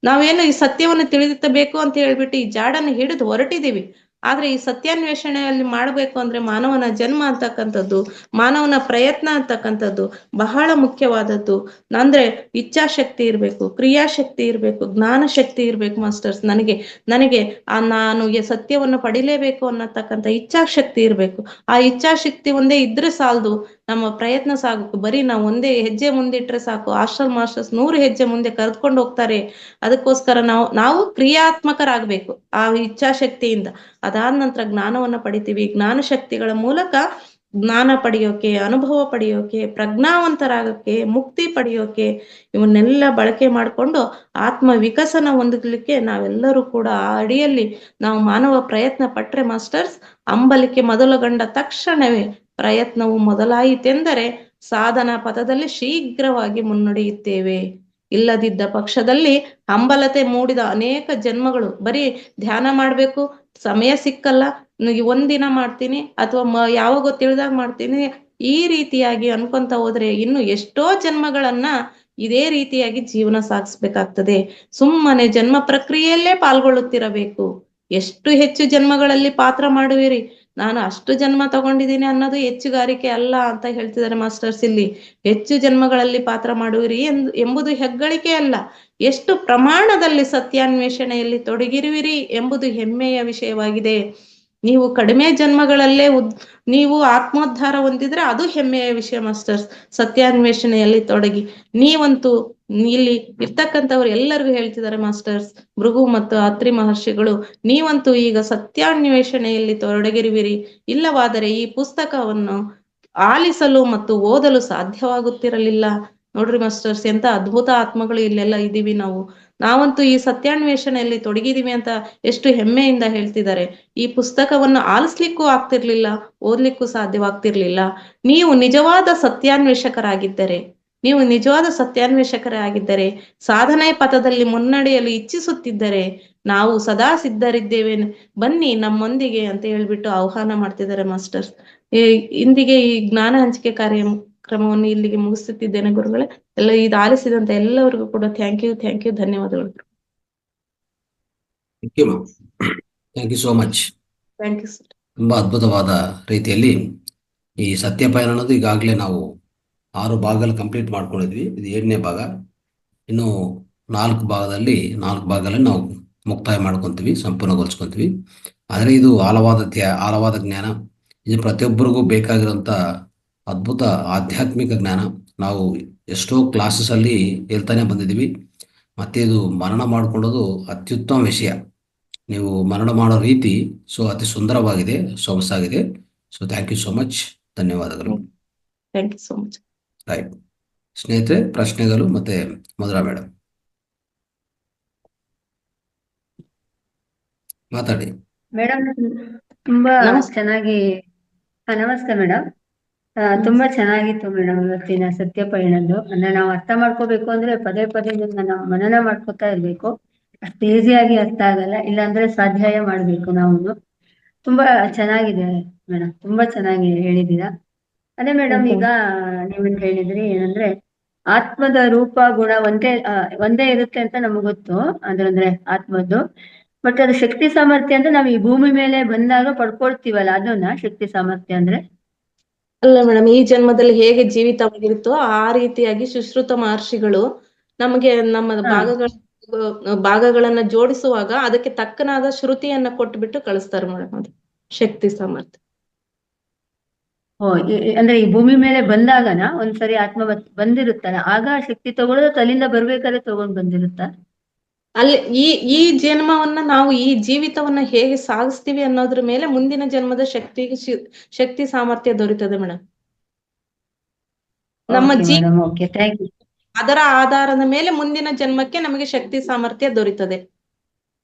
ನಾವೇನು ಈ ಸತ್ಯವನ್ನು ತಿಳಿದಿತ್ತಬೇಕು ಅಂತ ಹೇಳ್ಬಿಟ್ಟು ಈ ಜಾಡನ್ನು ಹಿಡಿದು ಹೊರಟಿದೀವಿ, ಆದ್ರೆ ಈ ಸತ್ಯಾನ್ವೇಷಣೆಯಲ್ಲಿ ಮಾಡ್ಬೇಕು ಅಂದ್ರೆ ಮಾನವನ ಜನ್ಮ ಅಂತಕ್ಕಂಥದ್ದು, ಮಾನವನ ಪ್ರಯತ್ನ ಅಂತಕ್ಕಂಥದ್ದು ಬಹಳ ಮುಖ್ಯವಾದದ್ದು. ಅಂದ್ರೆ ಇಚ್ಛಾಶಕ್ತಿ ಇರ್ಬೇಕು, ಕ್ರಿಯಾಶಕ್ತಿ ಇರ್ಬೇಕು, ಜ್ಞಾನ ಶಕ್ತಿ ಇರ್ಬೇಕು ಮಾಸ್ಟರ್ಸ್. ನನಗೆ ನಾನು ಸತ್ಯವನ್ನು ಪಡಿಲೇಬೇಕು ಅನ್ನತಕ್ಕಂಥ ಇಚ್ಛಾಶಕ್ತಿ ಇರ್ಬೇಕು. ಆ ಇಚ್ಛಾಶಕ್ತಿ ಒಂದೇ ಇದ್ರೆ ಸಾಲದು, ನಮ್ಮ ಪ್ರಯತ್ನ ಸಾಗಬೇಕು. ಬರೀ ನಾವು ಒಂದೇ ಹೆಜ್ಜೆ ಮುಂದಿಟ್ರೆ ಸಾಕು, ಹಾಸ್ಟೆಲ್ ಮಾಸ್ಟರ್ಸ್ 100 ಹೆಜ್ಜೆ ಮುಂದೆ ಕರೆದುಕೊಂಡು ಹೋಗ್ತಾರೆ. ಅದಕ್ಕೋಸ್ಕರ ನಾವು ಕ್ರಿಯಾತ್ಮಕರಾಗಬೇಕು ಆ ಇಚ್ಛಾಶಕ್ತಿಯಿಂದ. ಅದಾದ ನಂತರ ಜ್ಞಾನವನ್ನ ಪಡಿತೀವಿ. ಜ್ಞಾನ ಶಕ್ತಿಗಳ ಮೂಲಕ ಜ್ಞಾನ ಪಡೆಯೋಕೆ, ಅನುಭವ ಪಡೆಯೋಕೆ, ಪ್ರಜ್ಞಾವಂತರಾಗಕ್ಕೆ, ಮುಕ್ತಿ ಪಡೆಯೋಕೆ, ಇವನ್ನೆಲ್ಲ ಬಳಕೆ ಮಾಡಿಕೊಂಡು ಆತ್ಮ ವಿಕಸನ ಹೊಂದಲಿಕ್ಕೆ ನಾವೆಲ್ಲರೂ ಕೂಡ ಆ ಅಡಿಯಲ್ಲಿ ನಾವು ಮಾನವ ಪ್ರಯತ್ನ ಪಟ್ರೆ ಮಾಸ್ಟರ್ಸ್, ಅಂಬಲಿಕೆ ಮೊದಲುಗೊಂಡ ತಕ್ಷಣವೇ ಪ್ರಯತ್ನವು ಮೊದಲಾಯಿತೆಂದರೆ ಸಾಧನಾ ಪಥದಲ್ಲಿ ಶೀಘ್ರವಾಗಿ ಮುನ್ನಡೆಯುತ್ತೇವೆ. ಇಲ್ಲದಿದ್ದ ಪಕ್ಷದಲ್ಲಿ ಹಂಬಲತೆ ಮೂಡಿದ ಅನೇಕ ಜನ್ಮಗಳು ಬರೀ ಧ್ಯಾನ ಮಾಡ್ಬೇಕು, ಸಮಯ ಸಿಕ್ಕಲ್ಲ, ಒಂದಿನ ಮಾಡ್ತೀನಿ ಅಥವಾ ಯಾವಾಗೋ ತಿಳಿದಾಗ ಮಾಡ್ತೀನಿ, ಈ ರೀತಿಯಾಗಿ ಅನ್ಕೊಂತ ಹೋದ್ರೆ ಇನ್ನು ಎಷ್ಟೋ ಜನ್ಮಗಳನ್ನ ಇದೇ ರೀತಿಯಾಗಿ ಜೀವನ ಸಾಗಿಸ್ಬೇಕಾಗ್ತದೆ. ಸುಮ್ಮನೆ ಜನ್ಮ ಪ್ರಕ್ರಿಯೆಯಲ್ಲೇ ಪಾಲ್ಗೊಳ್ಳುತ್ತಿರಬೇಕು. ಎಷ್ಟು ಹೆಚ್ಚು ಜನ್ಮಗಳಲ್ಲಿ ಪಾತ್ರ ಮಾಡುವಿರಿ, ನಾನು ಅಷ್ಟು ಜನ್ಮ ತಗೊಂಡಿದ್ದೀನಿ ಅನ್ನೋದು ಹೆಚ್ಚುಗಾರಿಕೆ ಅಲ್ಲ ಅಂತ ಹೇಳ್ತಿದ್ದಾರೆ ಮಾಸ್ಟರ್ಸ್. ಇಲ್ಲಿ ಹೆಚ್ಚು ಜನ್ಮಗಳಲ್ಲಿ ಪಾತ್ರ ಮಾಡುವಿರಿ ಎಂಬುದು ಹೆಗ್ಗಳಿಕೆ ಅಲ್ಲ, ಎಷ್ಟು ಪ್ರಮಾಣದಲ್ಲಿ ಸತ್ಯಾನ್ವೇಷಣೆಯಲ್ಲಿ ತೊಡಗಿರುವಿರಿ ಎಂಬುದು ಹೆಮ್ಮೆಯ ವಿಷಯವಾಗಿದೆ. ನೀವು ಕಡಿಮೆ ಜನ್ಮಗಳಲ್ಲೇ ನೀವು ಆತ್ಮೋದ್ಧಾರ ಹೊಂದಿದ್ರೆ ಅದು ಹೆಮ್ಮೆಯ ವಿಷಯ ಮಾಸ್ಟರ್ಸ್. ಸತ್ಯಾನ್ವೇಷಣೆಯಲ್ಲಿ ತೊಡಗಿ ನೀವಂತೂ ಇಲ್ಲಿ ಇರ್ತಕ್ಕಂಥವ್ರು ಎಲ್ಲರಿಗೂ ಹೇಳ್ತಿದ್ದಾರೆ ಮಾಸ್ಟರ್ಸ್, ಭೃಗು ಮತ್ತು ಅತ್ರಿ ಮಹರ್ಷಿಗಳು, ನೀವಂತೂ ಈಗ ಸತ್ಯಾನ್ವೇಷಣೆಯಲ್ಲಿ ತೊಡಗಿರುವಿರಿ. ಇಲ್ಲವಾದರೆ ಈ ಪುಸ್ತಕವನ್ನು ಆಲಿಸಲು ಮತ್ತು ಓದಲು ಸಾಧ್ಯವಾಗುತ್ತಿರಲಿಲ್ಲ. ನೋಡ್ರಿ ಮಾಸ್ಟರ್ಸ್, ಎಂತ ಅದ್ಭುತ ಆತ್ಮಗಳು ಇಲ್ಲೆಲ್ಲ ಇದೀವಿ ನಾವಂತೂ ಈ ಸತ್ಯಾನ್ವೇಷಣೆಯಲ್ಲಿ ತೊಡಗಿದೀವಿ ಅಂತ ಎಷ್ಟು ಹೆಮ್ಮೆಯಿಂದ ಹೇಳ್ತಿದ್ದಾರೆ. ಈ ಪುಸ್ತಕವನ್ನು ಆಲಿಸ್ಲಿಕ್ಕೂ ಆಗ್ತಿರ್ಲಿಲ್ಲ, ಓದ್ಲಿಕ್ಕೂ ಸಾಧ್ಯವಾಗ್ತಿರ್ಲಿಲ್ಲ. ನೀವು ನಿಜವಾದ ಸತ್ಯಾನ್ವೇಷಕರಾಗಿದ್ದರೆ, ಸಾಧನೆ ಪಥದಲ್ಲಿ ಮುನ್ನಡೆಯಲು ಇಚ್ಛಿಸುತ್ತಿದ್ದರೆ ನಾವು ಸದಾ ಸಿದ್ಧರಿದ್ದೇವೆ, ಬನ್ನಿ ನಮ್ಮೊಂದಿಗೆ ಅಂತ ಹೇಳ್ಬಿಟ್ಟು ಆಹ್ವಾನ ಮಾಡ್ತಿದ್ದಾರೆ ಮಾಸ್ಟರ್ಸ್. ಇಂದಿಗೆ ಈ ಜ್ಞಾನ ಹಂಚಿಕೆ ಕಾರ್ಯಕ್ರಮವನ್ನು ಇಲ್ಲಿಗೆ ಮುಗಿಸುತ್ತಿದ್ದೇನೆ ಗುರುಗಳೇ. ಎಲ್ಲ ಇದು ಆಲಿಸಿದಂತ ಎಲ್ಲರಿಗೂ ಕೂಡ ಥ್ಯಾಂಕ್ ಯು, ಧನ್ಯವಾದಗಳು. Thank you so much. Thank you sir. ತುಂಬಾ ಅದ್ಭುತವಾದ ರೀತಿಯಲ್ಲಿ ಈ ಸತ್ಯಪಯಣ ಅನ್ನೋದು ಈಗಾಗಲೇ ನಾವು 6 ಭಾಗದಲ್ಲಿ ಕಂಪ್ಲೀಟ್ ಮಾಡ್ಕೊಂಡಿದ್ವಿ. ಇದು 7ನೇ ಭಾಗ. ಇನ್ನು 4 ಭಾಗದಲ್ಲಿ ನಾವು ಮುಕ್ತಾಯ ಮಾಡ್ಕೊಂತೀವಿ, ಸಂಪೂರ್ಣಗೊಳಿಸ್ಕೊಂತೀವಿ. ಆದರೆ ಇದು ಆಳವಾದ ಜ್ಞಾನ. ಇದು ಪ್ರತಿಯೊಬ್ಬರಿಗೂ ಬೇಕಾಗಿರುವಂಥ ಅದ್ಭುತ ಆಧ್ಯಾತ್ಮಿಕ ಜ್ಞಾನ. ನಾವು ಎಷ್ಟೋ ಕ್ಲಾಸಸ್ಸಲ್ಲಿ ಹೇಳ್ತಾನೆ ಬಂದಿದ್ದೀವಿ. ಮತ್ತು ಇದು ಮನನ ಮಾಡಿಕೊಳ್ಳೋದು ಅತ್ಯುತ್ತಮ ವಿಷಯ. ನೀವು ಮನನ ಮಾಡೋ ರೀತಿ ಅತಿ ಸುಂದರವಾಗಿದೆ, ಸೊಗಸಾಗಿದೆ. Thank you so much. ಧನ್ಯವಾದಗಳು. Thank you so much. Right ಸ್ನೇಹಿತರೆ, ಪ್ರಶ್ನೆಗಳು ಮತ್ತೆ ಮಧುರಾ ಮೇಡಮ್ ಮಾತಾಡಿ. ಮೇಡಮ್ ತುಂಬಾ ನಮಸ್ತೆ. ಚೆನ್ನಾಗಿ ನಮಸ್ತೆ ಮೇಡಮ್. ತುಂಬಾ ಚೆನ್ನಾಗಿತ್ತು ಮೇಡಮ್ ಇವತ್ತಿನ ಸತ್ಯಪಯಣದ್ದು. ಅಂದ್ರೆ ನಾವು ಅರ್ಥ ಮಾಡ್ಕೋಬೇಕು ಅಂದ್ರೆ ಪದೇ ಪದೇ ನಾವು ಮನನ ಮಾಡ್ಕೋತಾ ಇರ್ಬೇಕು. ಅಷ್ಟು ಈಸಿಯಾಗಿ ಅರ್ಥ ಆಗಲ್ಲ, ಇಲ್ಲಾಂದ್ರೆ ಸ್ವಾಧ್ಯಾಯ ಮಾಡ್ಬೇಕು ನಾವು. ತುಂಬಾ ಚೆನ್ನಾಗಿದೆ ಮೇಡಮ್, ತುಂಬಾ ಚೆನ್ನಾಗಿ ಹೇಳಿದ್ದೀರಾ. ಅದೇ ಮೇಡಮ್, ಈಗ ನೀವೇನ್ ಹೇಳಿದ್ರಿ ಏನಂದ್ರೆ ಆತ್ಮದ ರೂಪ ಗುಣ ಒಂದೇ ಇರುತ್ತೆ ಅಂತ ನಮ್ಗೆ ಗೊತ್ತು. ಅಂದ್ರೆ ಆತ್ಮದ್ದು, ಬಟ್ ಅದು ಶಕ್ತಿ ಸಾಮರ್ಥ್ಯ ಅಂದ್ರೆ ನಾವು ಈ ಭೂಮಿ ಮೇಲೆ ಬಂದಾಗ ಪಡ್ಕೊಳ್ತೀವಲ್ಲ, ಅದನ್ನ ಶಕ್ತಿ ಸಾಮರ್ಥ್ಯ ಅಂದ್ರೆ? ಅಲ್ಲ ಮೇಡಮ್, ಈ ಜನ್ಮದಲ್ಲಿ ಹೇಗೆ ಜೀವಿತವಾಗಿರುತ್ತೋ ಆ ರೀತಿಯಾಗಿ ಸುಶ್ರುತ ಮಹರ್ಷಿಗಳು ನಮಗೆ ನಮ್ಮ ಹಾ. ಭಾಗಗಳನ್ನ ಜೋಡಿಸುವಾಗ ಅದಕ್ಕೆ ತಕ್ಕನಾದ ಶ್ರುತಿಯನ್ನ ಕೊಟ್ಬಿಟ್ಟು ಕಳಿಸ್ತಾರೆ ಮೇಡಮ್. ಅದು ಶಕ್ತಿ ಸಾಮರ್ಥ್ಯ. ಅಂದ್ರೆ ಈ ಭೂಮಿ ಮೇಲೆ ಬಂದಾಗನ ಒಂದ್ಸರಿ ಆತ್ಮ ಬಂದಿರುತ್ತಲ್ಲ, ಆಗ ಶಕ್ತಿ ತಗೊಳ್ಳೋದು ಅಲ್ಲಿಂದ ಬರ್ಬೇಕಾದ್ರೆ ತಗೊಂಡ್ ಬಂದಿರುತ್ತ? ಅಲ್ಲಿ ಈ ಜನ್ಮವನ್ನ ನಾವು ಈ ಜೀವಿತವನ್ನ ಹೇಗೆ ಸಾಗಿಸ್ತೀವಿ ಅನ್ನೋದ್ರ ಮೇಲೆ ಮುಂದಿನ ಜನ್ಮದ ಶಕ್ತಿ ಸಾಮರ್ಥ್ಯ ದೊರೀತದೆ ಮೇಡಮ್. ನಮ್ಮ ಅದರ ಆಧಾರದ ಮೇಲೆ ಮುಂದಿನ ಜನ್ಮಕ್ಕೆ ನಮಗೆ ಶಕ್ತಿ ಸಾಮರ್ಥ್ಯ ದೊರೀತದೆ.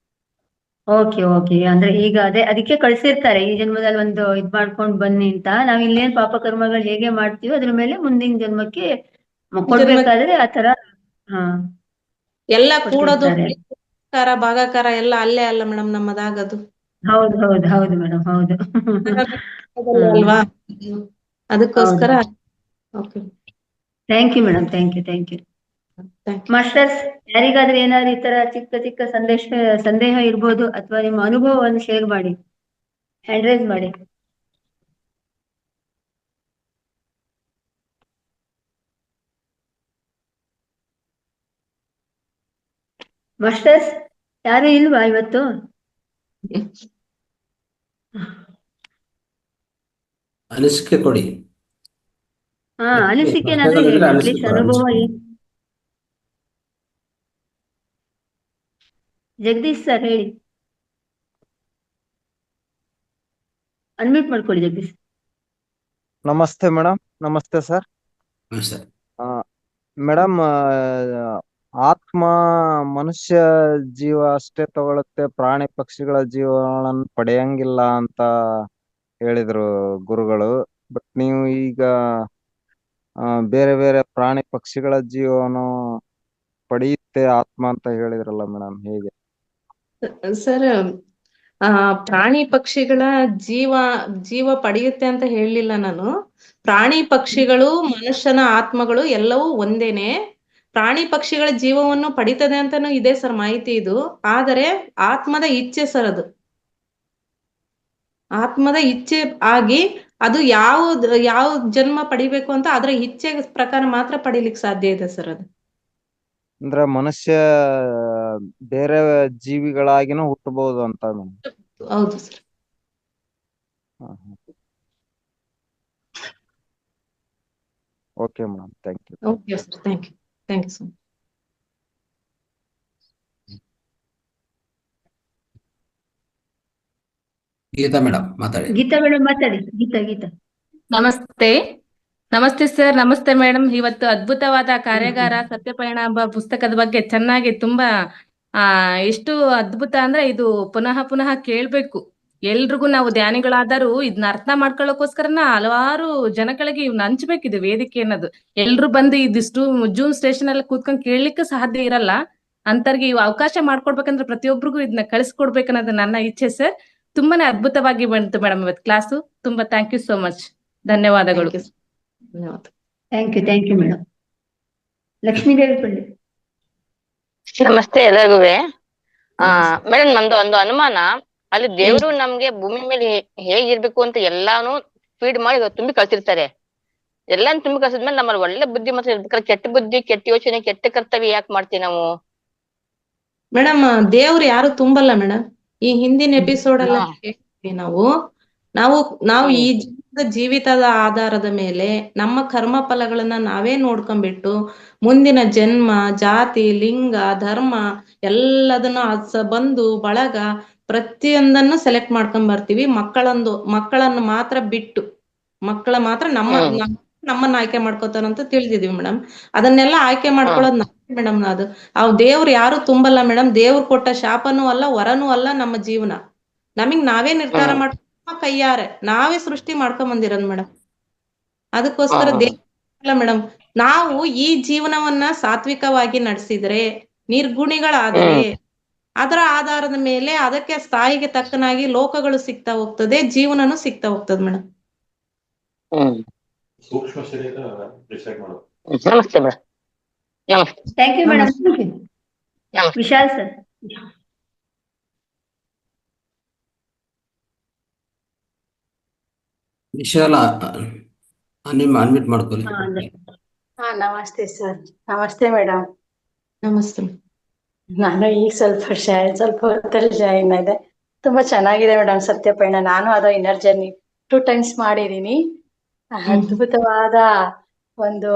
Okay okay. ಅಂದ್ರೆ ಈಗ ಅದಕ್ಕೆ ಕಳ್ಸಿರ್ತಾರೆ ಈ ಜನ್ಮದಲ್ಲಿ ಒಂದು ಮಾಡ್ಕೊಂಡ್ ಬನ್ನಿ ಅಂತ. ನಾವ್ ಇಲ್ಲೇನ್ ಪಾಪ ಕರ್ಮಗಳು ಹೇಗೆ ಮಾಡ್ತೀವಿ ಅದ್ರ ಮೇಲೆ ಮುಂದಿನ ಜನ್ಮಕ್ಕೆ ಕೊಡ್ಬೇಕಾದ್ರೆ ಆತರ. ಹಾ, ಎಲ್ಲ ಕೂಡೋದು ಕೊಟ್ಟಿರ್ತಾರೆ. ಭಾಗಾಕಾರ ಎಲ್ಲ ಅಲ್ಲೇ ಅಲ್ಲ ಮೇಡಮ್ ನಮ್ಮದಾಗದು. ಹೌದು ಹೌದು ಹೌದು ಮೇಡಮ್, ಹೌದು. ಅಲ್ವಾ, ಅದಕ್ಕೋಸ್ಕರ. Thank you madam, thank you. Masters, ಯಾರಿಗಾದ್ರೂ ಏನಾದ್ರು ಈ ತರ ಚಿಕ್ಕ ಚಿಕ್ಕ ಸಂದೇಹ ಇರ್ಬೋದು, ಅಥವಾ ನಿಮ್ಮ ಅನುಭವವನ್ನು ಶೇರ್ ಮಾಡಿ, ಹ್ಯಾಂಡ್ ರೈಸ್ ಮಾಡಿ. ಮಾಸ್ಟರ್ಸ್ ಯಾರು ಇಲ್ವಾ ಇವತ್ತು? ಅನಿಸಿಕೆ ಕೊಡಿ. ಅನಿಸಿಕೆನಾದ್ರೂ ಹೇಳಿ, ಅಟ್ಲೀಸ್ಟ್ ಅನುಭವ. ಜಗದೀಶ್ ಸರ್ ಹೇಳಿ, ಅನ್ಮ್ಯೂಟ್ ಮಾಡ್ಕೊಳ್ಳಿ ಜಗದೀಶ್. ನಮಸ್ತೆ ಮೇಡಮ್. ನಮಸ್ತೆ ಸರ್. ಮೇಡಮ್, ಆತ್ಮ ಮನುಷ್ಯ ಜೀವ ಅಷ್ಟೇ ತಗೊಳುತ್ತೆ, ಪ್ರಾಣಿ ಪಕ್ಷಿಗಳ ಜೀವಗಳನ್ನು ಪಡೆಯಂಗಿಲ್ಲ ಅಂತ ಹೇಳಿದ್ರು ಗುರುಗಳು. ಬಟ್ ನೀವು ಈಗ ಬೇರೆ ಬೇರೆ ಪ್ರಾಣಿ ಪಕ್ಷಿಗಳ ಜೀವವನ್ನು ಪಡೆಯುತ್ತೆ ಆತ್ಮ ಅಂತ ಹೇಳಿದ್ರಲ್ಲ ಮೇಡಮ್, ಹೇಗೆ ಸರ್? ಪ್ರಾಣಿ ಪಕ್ಷಿಗಳ ಜೀವ ಪಡೆಯುತ್ತೆ ಅಂತ ಹೇಳಲಿಲ್ಲ ನಾನು. ಪ್ರಾಣಿ ಪಕ್ಷಿಗಳು, ಮನುಷ್ಯನ ಆತ್ಮಗಳು ಎಲ್ಲವೂ ಒಂದೇನೆ. ಪ್ರಾಣಿ ಪಕ್ಷಿಗಳ ಜೀವವನ್ನು ಪಡಿತದೆ ಅಂತಾನು ಇದೆ ಸರ್ ಮಾಹಿತಿ ಇದು. ಆದರೆ ಆತ್ಮದ ಇಚ್ಛೆ ಸರ್, ಅದು ಆತ್ಮದ ಇಚ್ಛೆ ಆಗಿ ಅದು ಯಾವ ಜನ್ಮ ಪಡಿಬೇಕು ಅಂತ ಅದರ ಇಚ್ಛೆ ಪ್ರಕಾರ ಮಾತ್ರ ಪಡಿಲಿಕ್ಕೆ ಸಾಧ್ಯ ಇದೆ ಸರ್. ಅದು ಅಂದ್ರೆ ಮನುಷ್ಯ ಬೇರೆ ಜೀವಿಗಳಾಗಿನೂ ಹುಟ್ಟಬಹುದು ಅಂತ ಮೇಡಮ್? ಹೌದು sir. Okay madam, thank you. Okay sir, thank you sir. Geeta madam ಮಾತಾಡಿ. ಗೀತಾ ಮೇಡಮ್ ಮಾತಾಡಿ. ಗೀತಾ. ನಮಸ್ತೆ ಸರ್. ನಮಸ್ತೆ ಮೇಡಮ್. ಇವತ್ತು ಅದ್ಭುತವಾದ ಕಾರ್ಯಾಗಾರ ಸತ್ಯಪಯಣ ಎಂಬ ಪುಸ್ತಕದ ಬಗ್ಗೆ ಚೆನ್ನಾಗಿ ತುಂಬಾ ಎಷ್ಟು ಅದ್ಭುತ ಅಂದ್ರೆ ಇದು ಪುನಃ ಕೇಳ್ಬೇಕು. ಎಲ್ರಿಗೂ ನಾವು ಧ್ಯಾನಿಗಳಾದರೂ ಇದನ್ನ ಅರ್ಥ ಮಾಡ್ಕೊಳ್ಳೋಕೋಸ್ಕರನ ಹಲವಾರು ಜನಗಳಿಗೆ ಇವ್ನ ಹಂಚ್ಬೇಕಿದೆ ವೇದಿಕೆ ಅನ್ನೋದು. ಎಲ್ರು ಬಂದು ಇದಿಷ್ಟು ಜೂಮ್ ಸ್ಟೇಷನ್ ಅಲ್ಲಿ ಕೂತ್ಕೊಂಡ್ ಕೇಳಲಿಕ್ಕೆ ಸಾಧ್ಯ ಇರಲ್ಲ. ಅಂತರ್ಗೆ ಇವು ಅವಕಾಶ ಮಾಡ್ಕೊಡ್ಬೇಕಂದ್ರೆ ಪ್ರತಿಯೊಬ್ಬರಿಗೂ ಇದನ್ನ ಕಳಿಸ್ಕೊಡ್ಬೇಕನ್ನೋದು ನನ್ನ ಇಚ್ಛೆ ಸರ್. ತುಂಬಾನೇ ಅದ್ಭುತವಾಗಿ ಬಂತು ಮೇಡಮ್ ಇವತ್ತು ಕ್ಲಾಸು. ತುಂಬಾ ಥ್ಯಾಂಕ್ ಯು ಸೋ ಮಚ್. ಧನ್ಯವಾದಗಳು. Thank you madam. Lakshmidevi Palli. ನಮಸ್ತೆ ಎಲ್ಲರಿಗೂ. ಮೇಡಮ್, ನಂದು ಒಂದು ಅನುಮಾನ. ಅಲ್ಲಿ ದೇವ್ರು ನಮ್ಗೆ ಭೂಮಿ ಮೇಲೆ ಹೇಗಿರ್ಬೇಕು ಅಂತ ಎಲ್ಲಾನು ಫೀಡ್ ಮಾಡಿ ತುಂಬಿ ಕಳ್ಸಿರ್ತಾರೆ. ಎಲ್ಲಾನು ತುಂಬಿ ಕಳ್ಸಿದ್ಮೇಲೆ ನಮ್ಮಲ್ಲಿ ಒಳ್ಳೆ ಬುದ್ಧಿ ಮಾತ್ರ ಇರ್ಬೇಕಾದ್ರೆ ಕೆಟ್ಟ ಬುದ್ಧಿ, ಕೆಟ್ಟ ಯೋಚನೆ, ಕೆಟ್ಟ ಕರ್ತವ್ಯ ಯಾಕೆ ಮಾಡ್ತೀವಿ ನಾವು? ಮೇಡಮ್, ದೇವ್ರು ಯಾರು ತುಂಬಲ್ಲ ಮೇಡಮ್. ಈ ಹಿಂದಿನ ಎಪಿಸೋಡ್ ಎಲ್ಲ ನಾವು ಈ ಜೀವಿತದ ಆಧಾರದ ಮೇಲೆ ನಮ್ಮ ಕರ್ಮ ಫಲಗಳನ್ನ ನಾವೇ ನೋಡ್ಕೊಂಡ್ಬಿಟ್ಟು ಮುಂದಿನ ಜನ್ಮ, ಜಾತಿ, ಲಿಂಗ, ಧರ್ಮ ಎಲ್ಲದನ್ನು ಬಂಧು ಬಳಗ ಪ್ರತಿಯೊಂದನ್ನು ಸೆಲೆಕ್ಟ್ ಮಾಡ್ಕೊಂಡ್ ಬರ್ತೀವಿ. ಮಕ್ಕಳನ್ನು ಮಾತ್ರ ಬಿಟ್ಟು, ಮಕ್ಕಳ ಮಾತ್ರ ನಮ್ಮನ್ನ ಆಯ್ಕೆ ಮಾಡ್ಕೋತಾರಂತ ತಿಳಿದಿದೀವಿ ಮೇಡಮ್. ಅದನ್ನೆಲ್ಲ ಆಯ್ಕೆ ಮಾಡ್ಕೊಳ್ಳೋದು ಮೇಡಮ್. ಅದು ದೇವ್ರು ಯಾರು ತುಂಬಲ್ಲ ಮೇಡಮ್. ದೇವ್ರು ಕೊಟ್ಟ ಶಾಪನೂ ಅಲ್ಲ, ವರನೂ ಅಲ್ಲ ನಮ್ಮ ಜೀವನ. ನಮಗ್ ನಾವೇ ನಿರ್ಧಾರ ಮಾಡ್ಕೊ ಕೈಯಾರೆ ನಾವೇ ಸೃಷ್ಟಿ ಮಾಡ್ಕೊಂಡ್ ಬಂದಿರೋದು ಮೇಡಮ್. ಅದಕ್ಕೋಸ್ಕರ ದೇವ್ರ ಮೇಡಮ್, ನಾವು ಈ ಜೀವನವನ್ನ ಸಾತ್ವಿಕವಾಗಿ ನಡೆಸಿದ್ರೆ, ನಿರ್ಗುಣಿಗಳಾದರೆ ಅದರ ಆಧಾರದ ಮೇಲೆ ಅದಕ್ಕೆ ಸ್ಥಾಯಿಗೆ ತಕ್ಕನಾಗಿ ಲೋಕಗಳು ಸಿಗ್ತಾ ಹೋಗ್ತದೆ, ಜೀವನನು ಸಿಗ್ತಾ ಹೋಗ್ತದೆ ಮೇಡಮ್. ಸೂಕ್ಷ್ಮ ಶರೀರ ಡಿಸೈಡ್ ಮಾಡೋದು. ನಮಸ್ತೆ ಮೇಡಮ್. ನಮಸ್ತೆ. Thank you madam. Vishal sir. Vishal ನಿಮ್ಮ ಅನ್ಮಿಟ್ ಮಾಡ್ಕೊಳ್ಳಿ. ನಮಸ್ತೆ ಸರ್. ನಮಸ್ತೆ ಮೇಡಮ್. ನಮಸ್ತೆ. ನಾನು ಈಗ ಸ್ವಲ್ಪ ಹೊತ್ತಲ್ಲಿ ಜಾಯಿನ್ ಆಗಿದೆ. ತುಂಬಾ ಚೆನ್ನಾಗಿದೆ ಮೇಡಮ್ ಸತ್ಯಪಯಣ. ನಾನು ಅದು ಇನ್ನರ್ ಜರ್ನಿ 2 times ಮಾಡಿದೀನಿ. ಅದ್ಭುತವಾದ ಒಂದು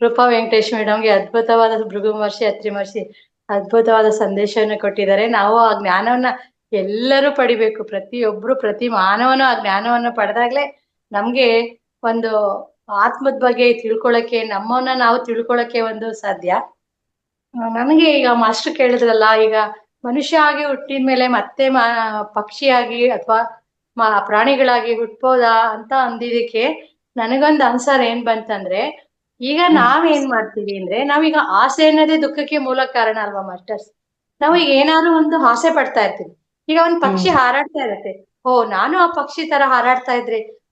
ರೂಪಾ ವೆಂಕಟೇಶ್ ಮೇಡಮ್ಗೆ ಅದ್ಭುತವಾದ ಭೃಗು ಮಹರ್ಷಿ, ಅತ್ರಿ ಮಹರ್ಷಿ ಅದ್ಭುತವಾದ ಸಂದೇಶವನ್ನು ಕೊಟ್ಟಿದ್ದಾರೆ. ನಾವು ಆ ಜ್ಞಾನವನ್ನ ಎಲ್ಲರೂ ಪಡಿಬೇಕು. ಪ್ರತಿ ಮಾನವನು ಆ ಜ್ಞಾನವನ್ನ ಪಡೆದಾಗ್ಲೇ ನಮ್ಗೆ ಒಂದು ಆತ್ಮದ ಬಗ್ಗೆ ತಿಳ್ಕೊಳಕ್ಕೆ, ನಮ್ಮನ್ನ ನಾವು ತಿಳ್ಕೊಳಕ್ಕೆ ಒಂದು ಸಾಧ್ಯ. ನನಗೆ ಈಗ ಮಾಸ್ಟರ್ ಕೇಳಿದ್ರಲ್ಲ, ಈಗ ಮನುಷ್ಯ ಆಗಿ ಹುಟ್ಟಿದ ಮೇಲೆ ಮತ್ತೆ ಪಕ್ಷಿಯಾಗಿ ಅಥವಾ ಪ್ರಾಣಿಗಳಾಗಿ ಹುಟ್ಬೋದಾ ಅಂತ ಅಂದಿದ್ದಕ್ಕೆ ನನಗೊಂದು ಆನ್ಸರ್ ಏನ್ ಬಂತಂದ್ರೆ, ಈಗ ನಾವೇನ್ ಮಾಡ್ತೀವಿ ಅಂದ್ರೆ, ನಾವೀಗ ಆಸೆ ಅನ್ನೋದೇ ದುಃಖಕ್ಕೆ ಮೂಲ ಕಾರಣ ಅಲ್ವಾ ಮಾಸ್ಟರ್ಸ್? ನಾವು ಈಗ ಏನಾದ್ರು ಒಂದು ಆಸೆ ಪಡ್ತಾ ಇರ್ತೀವಿ. ಈಗ ಒಂದ್ ಪಕ್ಷಿ ಹಾರಾಡ್ತಾ ಇರತ್ತೆ, ನಾನು ಆ ಪಕ್ಷಿ ತರ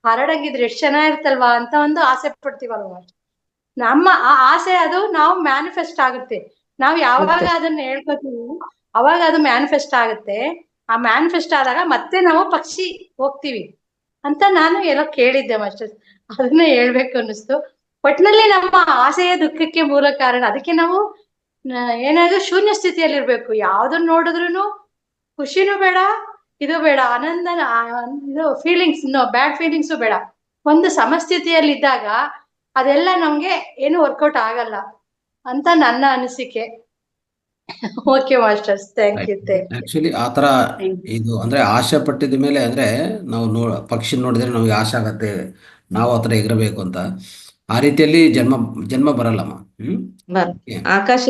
ಹಾರಾಡಂಗಿದ್ರೆ ಎಷ್ಟ್ ಚೆನ್ನಾಗಿರ್ತಲ್ವಾ ಅಂತ ಒಂದು ಆಸೆ ಪಡ್ತೀವಲ್ವಾ ಮಾಸ್ಟರ್? ನಮ್ಮ ಆ ಆಸೆ ಅದು ನಾವು ಮ್ಯಾನಿಫೆಸ್ಟ್ ಆಗುತ್ತೆ. ನಾವು ಯಾವಾಗ ಅದನ್ನ ಹೇಳ್ಕೊತೀವಿ ಅವಾಗ ಅದು ಮ್ಯಾನಿಫೆಸ್ಟ್ ಆಗುತ್ತೆ. ಆ ಮ್ಯಾನಿಫೆಸ್ಟ್ ಆದಾಗ ಮತ್ತೆ ನಾವು ಪಕ್ಷಿ ಹೋಗ್ತೀವಿ ಅಂತ ನಾನು ಎಲ್ಲೋ ಕೇಳಿದ್ದೆ ಮಾಸ್ಟರ್. ಅದನ್ನ ಹೇಳ್ಬೇಕು ಅನ್ನಿಸ್ತು. ಒಟ್ನಲ್ಲಿ ನಮ್ಮ ಆಸೆಯ ದುಃಖಕ್ಕೆ ಮೂಲ ಕಾರಣ. ಅದಕ್ಕೆ ನಾವು ಏನಾದ್ರು ಶೂನ್ಯ ಸ್ಥಿತಿಯಲ್ಲಿ ಇರ್ಬೇಕು. ಯಾವ್ದನ್ನ ನೋಡಿದ್ರು ಖುಷಿನೂ ಬೇಡ, ಇದು ಬೇಡ, ಇದು ಫೀಲಿಂಗ್ಸ್, ಬ್ಯಾಡ್ ಫೀಲಿಂಗ್ಸು ಬೇಡ. ಒಂದು ಸಮಸ್ಥಿತಿಯಲ್ಲಿ ಇದ್ದಾಗ ಅದೆಲ್ಲ ನಮ್ಗೆ ಏನು ವರ್ಕೌಟ್ ಆಗಲ್ಲ ಅಂತ ನನ್ನ ಅನಿಸಿಕೆ. Okay masters, thank you. Actually ಆತರ ಇದು ಅಂದ್ರೆ ಆಸೆ ಪಟ್ಟಿದ ಮೇಲೆ ಅಂದ್ರೆ ನಾವು ಪಕ್ಷಿ ನೋಡಿದ್ರೆ ನಮ್ಗೆ ಆಸೆ ಆಗತ್ತೆ, ನಾವು ಆತರ ಎಗರಬೇಕು ಅಂತ. ಆ ರೀತಿಯಲ್ಲಿ ಜನ್ಮ ಬರಲ್ಲಮ್ಮ. ಆಕಾಶ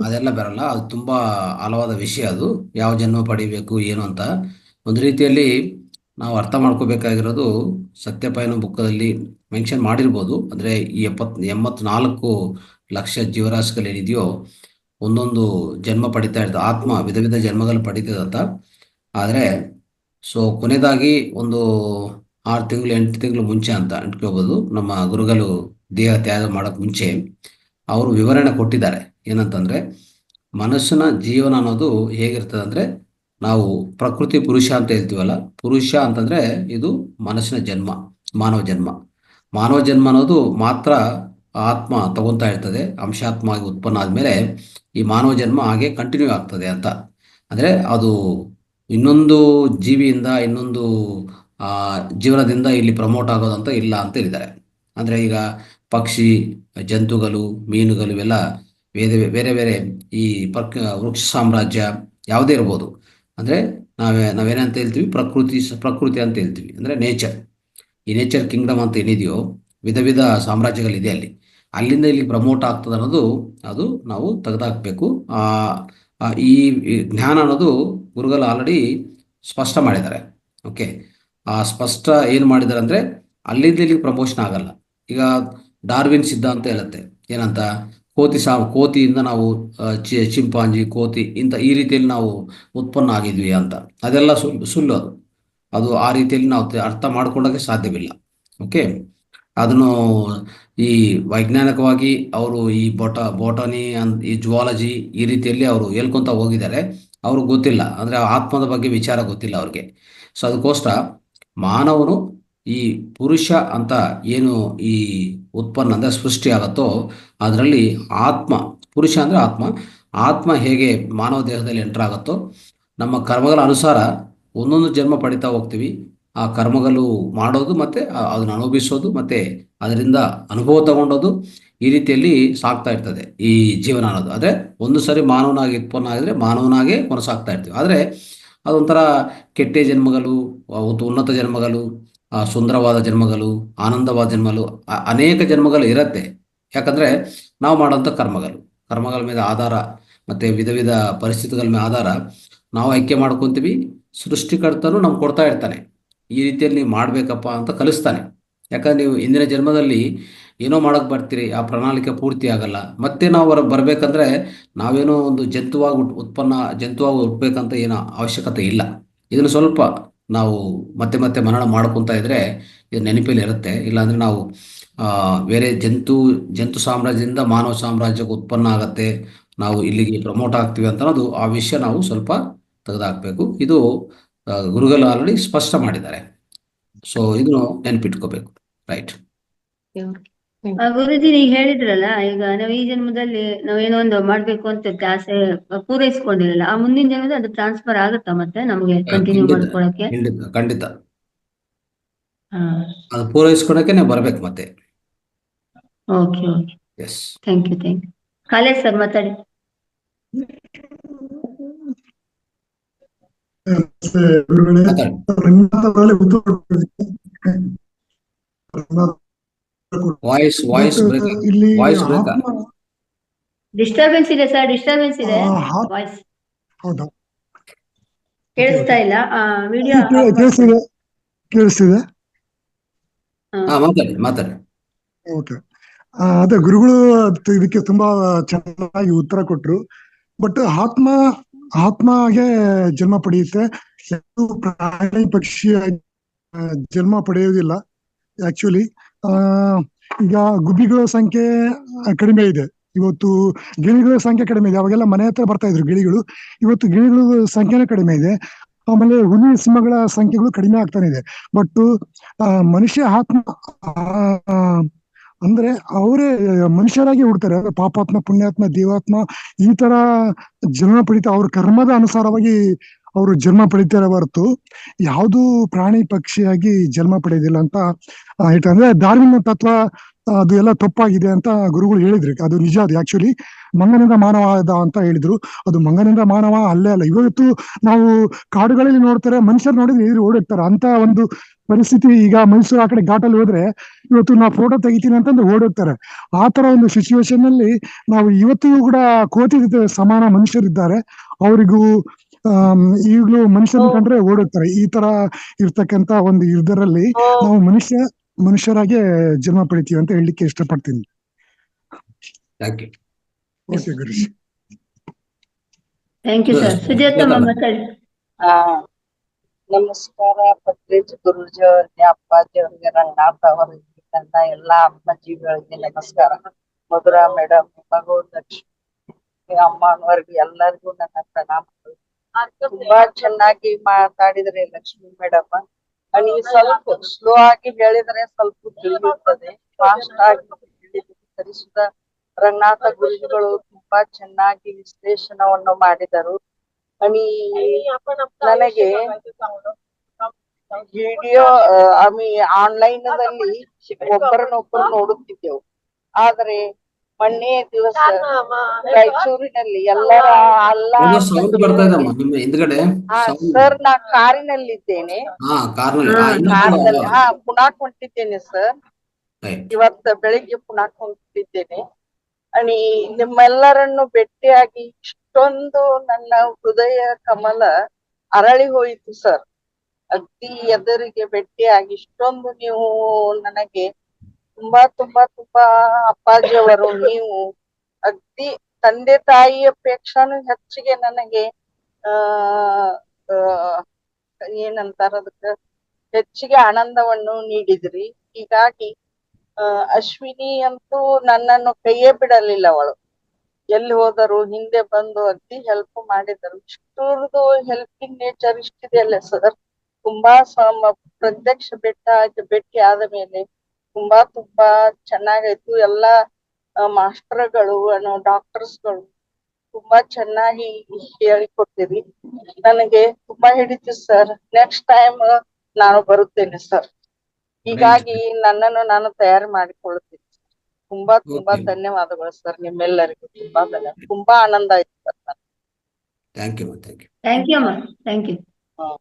ಅದೆಲ್ಲ ಬರಲ್ಲ. ಅದು ತುಂಬಾ ಆಳವಾದ ವಿಷಯ. ಅದು ಯಾವ ಜನ್ಮ ಪಡಿಬೇಕು ಏನು ಅಂತ ಒಂದು ರೀತಿಯಲ್ಲಿ ನಾವು ಅರ್ಥ ಮಾಡ್ಕೋಬೇಕಾಗಿರೋದು ಸತ್ಯಪಯಣ ಬುಕ್ಕದಲ್ಲಿ ಮೆನ್ಷನ್ ಮಾಡಿರ್ಬೋದು. ಅಂದ್ರೆ ಈ 84 ಲಕ್ಷ ಜೀವರಾಶಿಗಳೇನಿದೆಯೋ ಒಂದೊಂದು ಜನ್ಮ ಪಡಿತಾ ಇರ್ತದೆ. ಆತ್ಮ ವಿಧ ವಿಧ ಜನ್ಮಗಳು ಪಡಿತದಂತ. ಆದರೆ ಕೊನೆಯದಾಗಿ ಒಂದು 6 ತಿಂಗಳು 8 ತಿಂಗಳು ಮುಂಚೆ ಅಂತ ಇಟ್ಕೋಬಹುದು, ನಮ್ಮ ಗುರುಗಳು ದೇಹ ತ್ಯಾಗ ಮಾಡೋಕೆ ಮುಂಚೆ ಅವರು ವಿವರಣೆ ಕೊಟ್ಟಿದ್ದಾರೆ. ಏನಂತಂದ್ರೆ, ಮನುಷ್ಯನ ಜೀವನ ಅನ್ನೋದು ಹೇಗಿರ್ತದೆ ಅಂದ್ರೆ, ನಾವು ಪ್ರಕೃತಿ ಪುರುಷ ಅಂತ ಹೇಳ್ತೀವಲ್ಲ, ಪುರುಷ ಅಂತಂದ್ರೆ ಇದು ಮನಸ್ಸಿನ ಜನ್ಮ, ಮಾನವ ಜನ್ಮ ಅನ್ನೋದು ಮಾತ್ರ ಆತ್ಮ ತಗೊಂತಾ ಇರ್ತದೆ. ಅಂಶಾತ್ಮ ಆಗಿ ಉತ್ಪನ್ನ ಆದ್ಮೇಲೆ ಈ ಮಾನವ ಜನ್ಮ ಹಾಗೆ ಕಂಟಿನ್ಯೂ ಆಗ್ತದೆ ಅಂತ. ಅಂದ್ರೆ ಅದು ಇನ್ನೊಂದು ಜೀವಿಯಿಂದ ಇನ್ನೊಂದು ಜೀವನದಿಂದ ಇಲ್ಲಿ ಪ್ರಮೋಟ್ ಆಗೋದಂತ ಇಲ್ಲ ಅಂತ ಹೇಳಿದ್ದಾರೆ. ಅಂದ್ರೆ ಈಗ ಪಕ್ಷಿ, ಜಂತುಗಳು, ಮೀನುಗಳು ಇವೆಲ್ಲ ಬೇರೆ ಬೇರೆ ಈ ವೃಕ್ಷ ಸಾಮ್ರಾಜ್ಯ ಯಾವುದೇ ಇರ್ಬೋದು. ಅಂದ್ರೆ ನಾವೇನಂತ ಹೇಳ್ತೀವಿ, ಪ್ರಕೃತಿ ಅಂತ ಹೇಳ್ತೀವಿ. ಅಂದ್ರೆ ನೇಚರ್, ಈ ನೇಚರ್ ಕಿಂಗ್ಡಮ್ ಅಂತ ಏನಿದೆಯೋ ವಿಧ ವಿಧ ಸಾಮ್ರಾಜ್ಯಗಳಿದೆ ಅಲ್ಲಿಂದ ಇಲ್ಲಿ ಪ್ರಮೋಟ್ ಆಗ್ತದೆ ಅನ್ನೋದು ಅದು ನಾವು ತೆಗೆದಾಕ್ಬೇಕು. ಈ ಜ್ಞಾನ ಅನ್ನೋದು ಗುರುಗಳು ಆಲ್ರೆಡಿ ಸ್ಪಷ್ಟ ಮಾಡಿದ್ದಾರೆ. ಓಕೆ, ಆ ಸ್ಪಷ್ಟ ಏನು ಮಾಡಿದ್ದಾರೆ ಅಂದ್ರೆ, ಅಲ್ಲಿಂದ ಇಲ್ಲಿಗೆ ಪ್ರಮೋಷನ್ ಆಗಲ್ಲ. ಈಗ ಡಾರ್ವಿನ್ ಸಿದ್ಧಾಂತ ಹೇಳುತ್ತೆ ಏನಂತ, ಕೋತಿಯಿಂದ ನಾವು ಚಿಂಪಾಂಜಿ, ಕೋತಿ ಈ ರೀತಿಯಲ್ಲಿ ನಾವು ಉತ್ಪನ್ನ ಆಗಿದ್ವಿ ಅಂತ. ಅದೆಲ್ಲ ಸುಳ್ಳು. ಅದು ಆ ರೀತಿಯಲ್ಲಿ ನಾವು ಅರ್ಥ ಮಾಡ್ಕೊಳ್ಳೋಕೆ ಸಾಧ್ಯವಿಲ್ಲ. ಓಕೆ, ಅದನ್ನು ಈ ವೈಜ್ಞಾನಿಕವಾಗಿ ಅವರು ಈ ಬೋಟನಿ ಈ ಜುವಾಲಜಿ ಈ ರೀತಿಯಲ್ಲಿ ಅವರು ಹೇಳ್ಕೊಂತ ಹೋಗಿದ್ದಾರೆ. ಅವ್ರಿಗೆ ಗೊತ್ತಿಲ್ಲ, ಅಂದ್ರೆ ಆತ್ಮದ ಬಗ್ಗೆ ವಿಚಾರ ಗೊತ್ತಿಲ್ಲ ಅವ್ರಿಗೆ. ಸೊ ಅದಕ್ಕೋಸ್ಕರ ಮಾನವನು ಈ ಪುರುಷ ಅಂತ ಏನು ಈ ಉತ್ಪನ್ನ ಅಂದ್ರೆ ಸೃಷ್ಟಿ ಆಗತ್ತೋ ಅದರಲ್ಲಿ ಆತ್ಮ, ಪುರುಷ ಅಂದ್ರೆ ಆತ್ಮ ಹೇಗೆ ಮಾನವ ದೇಹದಲ್ಲಿ ಎಂಟರ್ ಆಗತ್ತೋ, ನಮ್ಮ ಕರ್ಮಗಳ ಅನುಸಾರ ಒಂದೊಂದು ಜನ್ಮ ಪಡಿತಾ ಹೋಗ್ತೀವಿ. ಆ ಕರ್ಮಗಳು ಮಾಡೋದು ಮತ್ತು ಅದನ್ನು ಅನುಭವಿಸೋದು ಮತ್ತು ಅದರಿಂದ ಅನುಭವ ತಗೊಂಡೋದು ಈ ರೀತಿಯಲ್ಲಿ ಸಾಗ್ತಾ ಇರ್ತದೆ ಈ ಜೀವನ ಅನ್ನೋದು. ಆದರೆ ಒಂದು ಸರಿ ಮಾನವನಾಗಿ ಉತ್ಪನ್ನ ಆಗಿದ್ರೆ ಮಾನವನಾಗೇ ಕೊನಸಾಗ್ತಾ ಇರ್ತೀವಿ. ಆದರೆ ಅದೊಂಥರ ಕೆಟ್ಟ ಜನ್ಮಗಳು, ಉನ್ನತ ಜನ್ಮಗಳು, ಸುಂದರವಾದ ಜನ್ಮಗಳು, ಆನಂದವಾದ ಜನ್ಮಗಳು, ಅನೇಕ ಜನ್ಮಗಳು ಇರುತ್ತೆ. ಯಾಕಂದರೆ ನಾವು ಮಾಡೋಂಥ ಕರ್ಮಗಳ ಮೇಲೆ ಆಧಾರ ಮತ್ತು ವಿಧ ವಿಧ ಪರಿಸ್ಥಿತಿಗಳ ಮೇಲೆ ಆಧಾರ ನಾವು ಆಯ್ಕೆ ಮಾಡ್ಕೊತೀವಿ. ಸೃಷ್ಟಿಕರ್ತನು ನಮ್ಗೆ ಕೊಡ್ತಾ ಇರ್ತಾನೆ, ಈ ರೀತಿಯಲ್ಲಿ ನೀವು ಮಾಡಬೇಕಪ್ಪ ಅಂತ ಕಲಿಸ್ತಾನೆ. ಯಾಕಂದ್ರೆ ನೀವು ಇಂದಿನ ಜನ್ಮದಲ್ಲಿ ಏನೋ ಮಾಡೋಕ್ಕೆ ಬರ್ತೀರಿ, ಆ ಪ್ರಣಾಳಿಕೆ ಪೂರ್ತಿ ಆಗಲ್ಲ. ಮತ್ತೆ ನಾವು ಬರಬೇಕಂದ್ರೆ ನಾವೇನೋ ಒಂದು ಜಂತುವಾಗಿ ಹುಟ್ಟಬೇಕಂತ ಏನೋ ಅವಶ್ಯಕತೆ ಇಲ್ಲ. ಇದನ್ನು ಸ್ವಲ್ಪ ನಾವು ಮತ್ತೆ ಮತ್ತೆ ಮನನ ಮಾಡ್ಕೊತಾ ಇದ್ರೆ ಇದು ನೆನಪಲ್ಲಿ ಇರುತ್ತೆ. ಇಲ್ಲಾಂದರೆ ನಾವು ಬೇರೆ ಜಂತು ಸಾಮ್ರಾಜ್ಯದಿಂದ ಮಾನವ ಸಾಮ್ರಾಜ್ಯಕ್ಕೆ ಉತ್ಪನ್ನ ಆಗತ್ತೆ, ನಾವು ಇಲ್ಲಿಗೆ ಪ್ರಮೋಟ್ ಆಗ್ತೀವಿ ಅಂತ ಅನ್ನೋದು ಆ ವಿಷಯ ನಾವು ಸ್ವಲ್ಪ ತೆಗೆದುಹಾಕಬೇಕು. ಇದು ಗುರುಗಳು ಆಲ್ರೆಡಿ ಸ್ಪಷ್ಟ ಮಾಡಿದ್ದಾರೆ. ಸೊ ಇದನ್ನು ನೆನಪಿಟ್ಕೋಬೇಕು. ರೈಟ್. ಗುರುಜಿ ನೀವು ಹೇಳಿದ್ರಲ್ಲ, ಈಗ ನಾವು ಈ ಜನ್ಮದಲ್ಲಿ ನಾವೇನೋ ಒಂದು ಮಾಡ್ಬೇಕು ಅಂತ ಆಸೆ ಪೂರೈಸ್ಕೊಂಡಿರಲ್ಲ, ಆ ಮುಂದಿನ ಜನ್ಮದಲ್ಲಿ ಅದು ಟ್ರಾನ್ಸ್ಫರ್ ಆಗುತ್ತಾ ಮತ್ತೆ ನಮಗೆ ಕಂಟಿನ್ಯೂ ಮಾಡ್ಕೊಳಕ್ಕೆ? ಖಂಡಿತ ಹಾ, ಅದು ಪೂರೈಸ್ಕೊಳಕ್ಕೆ ನೀವು ಬರ್ಬೇಕು ಮತ್ತೆ. Okay okay, yes. Thank you. College sir ಮಾತಾಡಿ. ವಾಯ್ಸ್ ಡಿಸ್ಟರ್ಬೆನ್ಸ್ ಇದೆ ಸರ್, ಡಿಸ್ಟರ್ಬೆನ್ಸ್ ಇದೆ. ವಾಯ್ಸ್ ಹೌದಾ? ಕೇಳಿಸ್ತಾ ಇಲ್ಲ. ವಿಡಿಯೋ ಕೇಳಿಸ್ತಿದೆ. ಮಾತಾಡಿ. ಓಕೆ. ಅದೇ ಗುರುಗಳು ಇದಕ್ಕೆ ತುಂಬಾ ಚೆನ್ನಾಗಿ ಉತ್ತರ ಕೊಟ್ರು. ಬಟ್ ಆತ್ಮಗೆ ಜನ್ಮ ಪಡೆಯುತ್ತೆ, ಪ್ರಾಣಿ ಪಕ್ಷಿಯಾಗಿ ಜನ್ಮ ಪಡೆಯುವುದಿಲ್ಲ. ಆಕ್ಚುಲಿ ಈಗ ಗುಬ್ಬಿಗಳ ಸಂಖ್ಯೆ ಕಡಿಮೆ ಇದೆ ಇವತ್ತು, ಗಿಳಿಗಳ ಸಂಖ್ಯೆ ಕಡಿಮೆ ಇದೆ. ಅವಾಗೆಲ್ಲ ಮನೆ ಹತ್ರ ಬರ್ತಾ ಇದ್ರು ಗಿಳಿಗಳು, ಇವತ್ತು ಗಿಳಿಗಳ ಸಂಖ್ಯೆನೇ ಕಡಿಮೆ ಇದೆ. ಆಮೇಲೆ ಹುಲಿ ಸಿಂಹಗಳ ಸಂಖ್ಯೆಗಳು ಕಡಿಮೆ ಆಗ್ತಾನೆ ಇದೆ. ಬಟ್ ಮನುಷ್ಯ ಆತ್ಮ ಅಂದ್ರೆ ಅವರೇ ಮನುಷ್ಯರಾಗಿ ಹುಡ್ತಾರೆ. ಪಾಪಾತ್ಮ, ಪುಣ್ಯಾತ್ಮ, ದೇವಾತ್ಮ ಈ ತರ ಜನ್ಮ ಪಡಿತಾ ಅವ್ರ ಕರ್ಮದ ಅನುಸಾರವಾಗಿ ಅವರು ಜನ್ಮ ಪಡಿತಾರೆ ಹೊರತು ಯಾವುದು ಪ್ರಾಣಿ ಪಕ್ಷಿಯಾಗಿ ಜನ್ಮ ಪಡೆಯೋದಿಲ್ಲ ಅಂತ ಹೇಳ್ತಾರೆ. ಅಂದ್ರೆ ಡಾರ್ವಿನ್ ತತ್ವ ಅದು ಎಲ್ಲ ತಪ್ಪಾಗಿದೆ ಅಂತ ಗುರುಗಳು ಹೇಳಿದ್ರು. ಅದು ನಿಜ. ಅದು ಆಕ್ಚುಲಿ ಮಂಗನಿಂದ ಮಾನವ ಅಂತ ಹೇಳಿದ್ರು. ಅದು ಮಂಗನಿಂದ ಮಾನವ ಅಲ್ಲೇ ಅಲ್ಲ. ಇವತ್ತು ನಾವು ಕಾಡುಗಳಲ್ಲಿ ನೋಡ್ತಾರೆ, ಮನುಷ್ಯರು ನೋಡಿದ್ರೆ ಎದುರು ಓಡಿರ್ತಾರೆ ಅಂತ ಒಂದು ಪರಿಸ್ಥಿತಿ. ಈಗ ಮೈಸೂರು ಆ ಕಡೆ ಘಾಟಲ್ಲಿ ಹೋದ್ರೆ ಇವತ್ತು ನಾವು ಫೋಟೋ ತೆಗಿತೀನಿ ಅಂತಂದ್ರೆ ಓಡೋಗ್ತಾರೆ. ಆ ತರ ಒಂದು ಸಿಚುವೇಶನ್ ಅಲ್ಲಿ ನಾವು ಇವತ್ತಿಗೂ ಕೂಡ ಕೋಟಿ ಸಮಾನ ಮನುಷ್ಯರಿದ್ದಾರೆ. ಅವರಿಗೂ ಈಗಲೂ ಮನುಷ್ಯನ ಕಂಡ್ರೆ ಓಡೋಗ್ತಾರೆ. ಈ ತರ ಇರ್ತಕ್ಕಂತ ಒಂದು ಇದರಲ್ಲಿ ನಾವು ಮನುಷ್ಯರಾಗೆ ಜನ್ಮ ಪಡಿತೀವಿ ಅಂತ ಹೇಳಲಿಕ್ಕೆ ಇಷ್ಟಪಡ್ತೀನಿ. Okay Guruji, thank you sir. Sujatamma ಮಾತಾಡಿ. ನಮಸ್ಕಾರ ಪತ್ರಿಜಿ ಗುರುಜಿ ಅವರಿಗೆ, ಅಪ್ಪಾಜಿ ಅವರಿಗೆ, ರಂಗನಾಥ್ ಅವರಿಗೆ, ನನ್ನ ಎಲ್ಲಾ ಅಮ್ಮಜೀವಿಗಳಿಗೆ ನಮಸ್ಕಾರ. ಮಧುರಾ ಮೇಡಮ್, ಮಗು ಲಕ್ಷ್ಮಿ ಅಮ್ಮನವರಿಗೆ ಎಲ್ಲರಿಗೂ ನನ್ನ ಪ್ರಣಾಮಗಳು. ತುಂಬಾ ಚೆನ್ನಾಗಿ ಮಾತಾಡಿದ್ರೆ ಲಕ್ಷ್ಮಿ ಮೇಡಮ್. ನೀವು ಸ್ವಲ್ಪ ಸ್ಲೋ ಆಗಿ ಹೇಳಿದ್ರೆ ಸ್ವಲ್ಪ ತಿಳಿಯುತ್ತದೆ, ಫಾಸ್ಟ್ ಆಗಿ ತಿಳಿಸುದ ರಂಗನಾಥ ಗುರುಜಿಗಳು ತುಂಬಾ ಚೆನ್ನಾಗಿ ವಿಶ್ಲೇಷಣವನ್ನು ಮಾಡಿದರು. ನನಗೆ ವಿಡಿಯೋ ಆನ್ಲೈನ್ ದಲ್ಲಿ ಒಬ್ಬರನ್ನೊಬ್ಬರು ನೋಡುತ್ತಿದ್ದೆವು. ಆದ್ರೆ ಮೊನ್ನೆ ದಿವಸ ರಾಯಚೂರಿನಲ್ಲಿ ಎಲ್ಲರ ಸರ್, ನಾ ಕಾರಿನಲ್ಲಿದ್ದೇನೆ, ಕಾರ್ನಲ್ಲಿ ಪುನಾಕ್ ಹೊಂಟಿದ್ದೇನೆ ಸರ್. ಇವತ್ತ ಬೆಳಿಗ್ಗೆ ಪುನಾಕ್ ಹೊಂಟಿದ್ದೇನೆ. ನಿಮ್ಮೆಲ್ಲರನ್ನು ಭೇಟಿಯಾಗಿ ಇಷ್ಟೊಂದು ನನ್ನ ಹೃದಯ ಕಮಲ ಅರಳಿ ಹೋಯಿತು ಸರ್. ಅಗ್ದಿ ಎದುರಿಗೆ ಭೇಟಿಯಾಗಿ ಇಷ್ಟೊಂದು ನೀವು ನನಗೆ ತುಂಬಾ ತುಂಬಾ ತುಂಬಾ ಅಪ್ಪಾಜಿಯವರು, ನೀವು ಅಗ್ದಿ ತಂದೆ ತಾಯಿ ಅಪೇಕ್ಷಾನು ಹೆಚ್ಚಿಗೆ ನನಗೆ ಏನಂತಾರ ಅದಕ್ಕ ಹೆಚ್ಚಿಗೆ ಆನಂದವನ್ನು ನೀಡಿದ್ರಿ. ಹೀಗಾಗಿ ಅಶ್ವಿನಿ ಅಂತೂ ನನ್ನನ್ನು ಕೈಯೇ ಬಿಡಲಿಲ್ಲ. ಅವಳು ಎಲ್ಲಿ ಹೋದರು ಹಿಂದೆ ಬಂದು ಅಗ್ದಿ ಹೆಲ್ಪ್ ಮಾಡಿದರು. ಇಷ್ಟುದು ಹೆಲ್ಪಿಂಗ್ ನೇಚರ್ ಇಷ್ಟಿದೆ ಅಲ್ಲ ಸರ್. ತುಂಬಾ ಪ್ರತ್ಯಕ್ಷ ಭೇಟಿ ಆದ ಮೇಲೆ ತುಂಬಾ ತುಂಬಾ ಚೆನ್ನಾಗಾಯ್ತು. ಎಲ್ಲಾ ಮಾಸ್ಟರ್ಗಳು, ಡಾಕ್ಟರ್ಸ್ಗಳು ತುಂಬಾ ಚೆನ್ನಾಗಿ ಹೇಳಿಕೊಟ್ಟಿರಿ. ನನಗೆ ತುಂಬಾ ಹಿಡಿತು ಸರ್. ನೆಕ್ಸ್ಟ್ ಟೈಮ್ ನಾನು ಬರುತ್ತೇನೆ ಸರ್. ಹೀಗಾಗಿ ನನ್ನನ್ನು ನಾನು ತಯಾರು ಮಾಡಿಕೊಳ್ಳುತ್ತೇನೆ. ತುಂಬಾ ತುಂಬಾ ಓಕೆ ಧನ್ಯವಾದಗಳು ಸರ್, ನಿಮ್ಮೆಲ್ಲರಿಗೂ ತುಂಬಾ ಧನ್ಯವಾದ. ತುಂಬಾ ಆನಂದ ಆಯ್ತು sir. Thank you thank you. Thank you ಅಮ್ಮ, ಥ್ಯಾಂಕ್ ಯು. ಹ್ಮ್.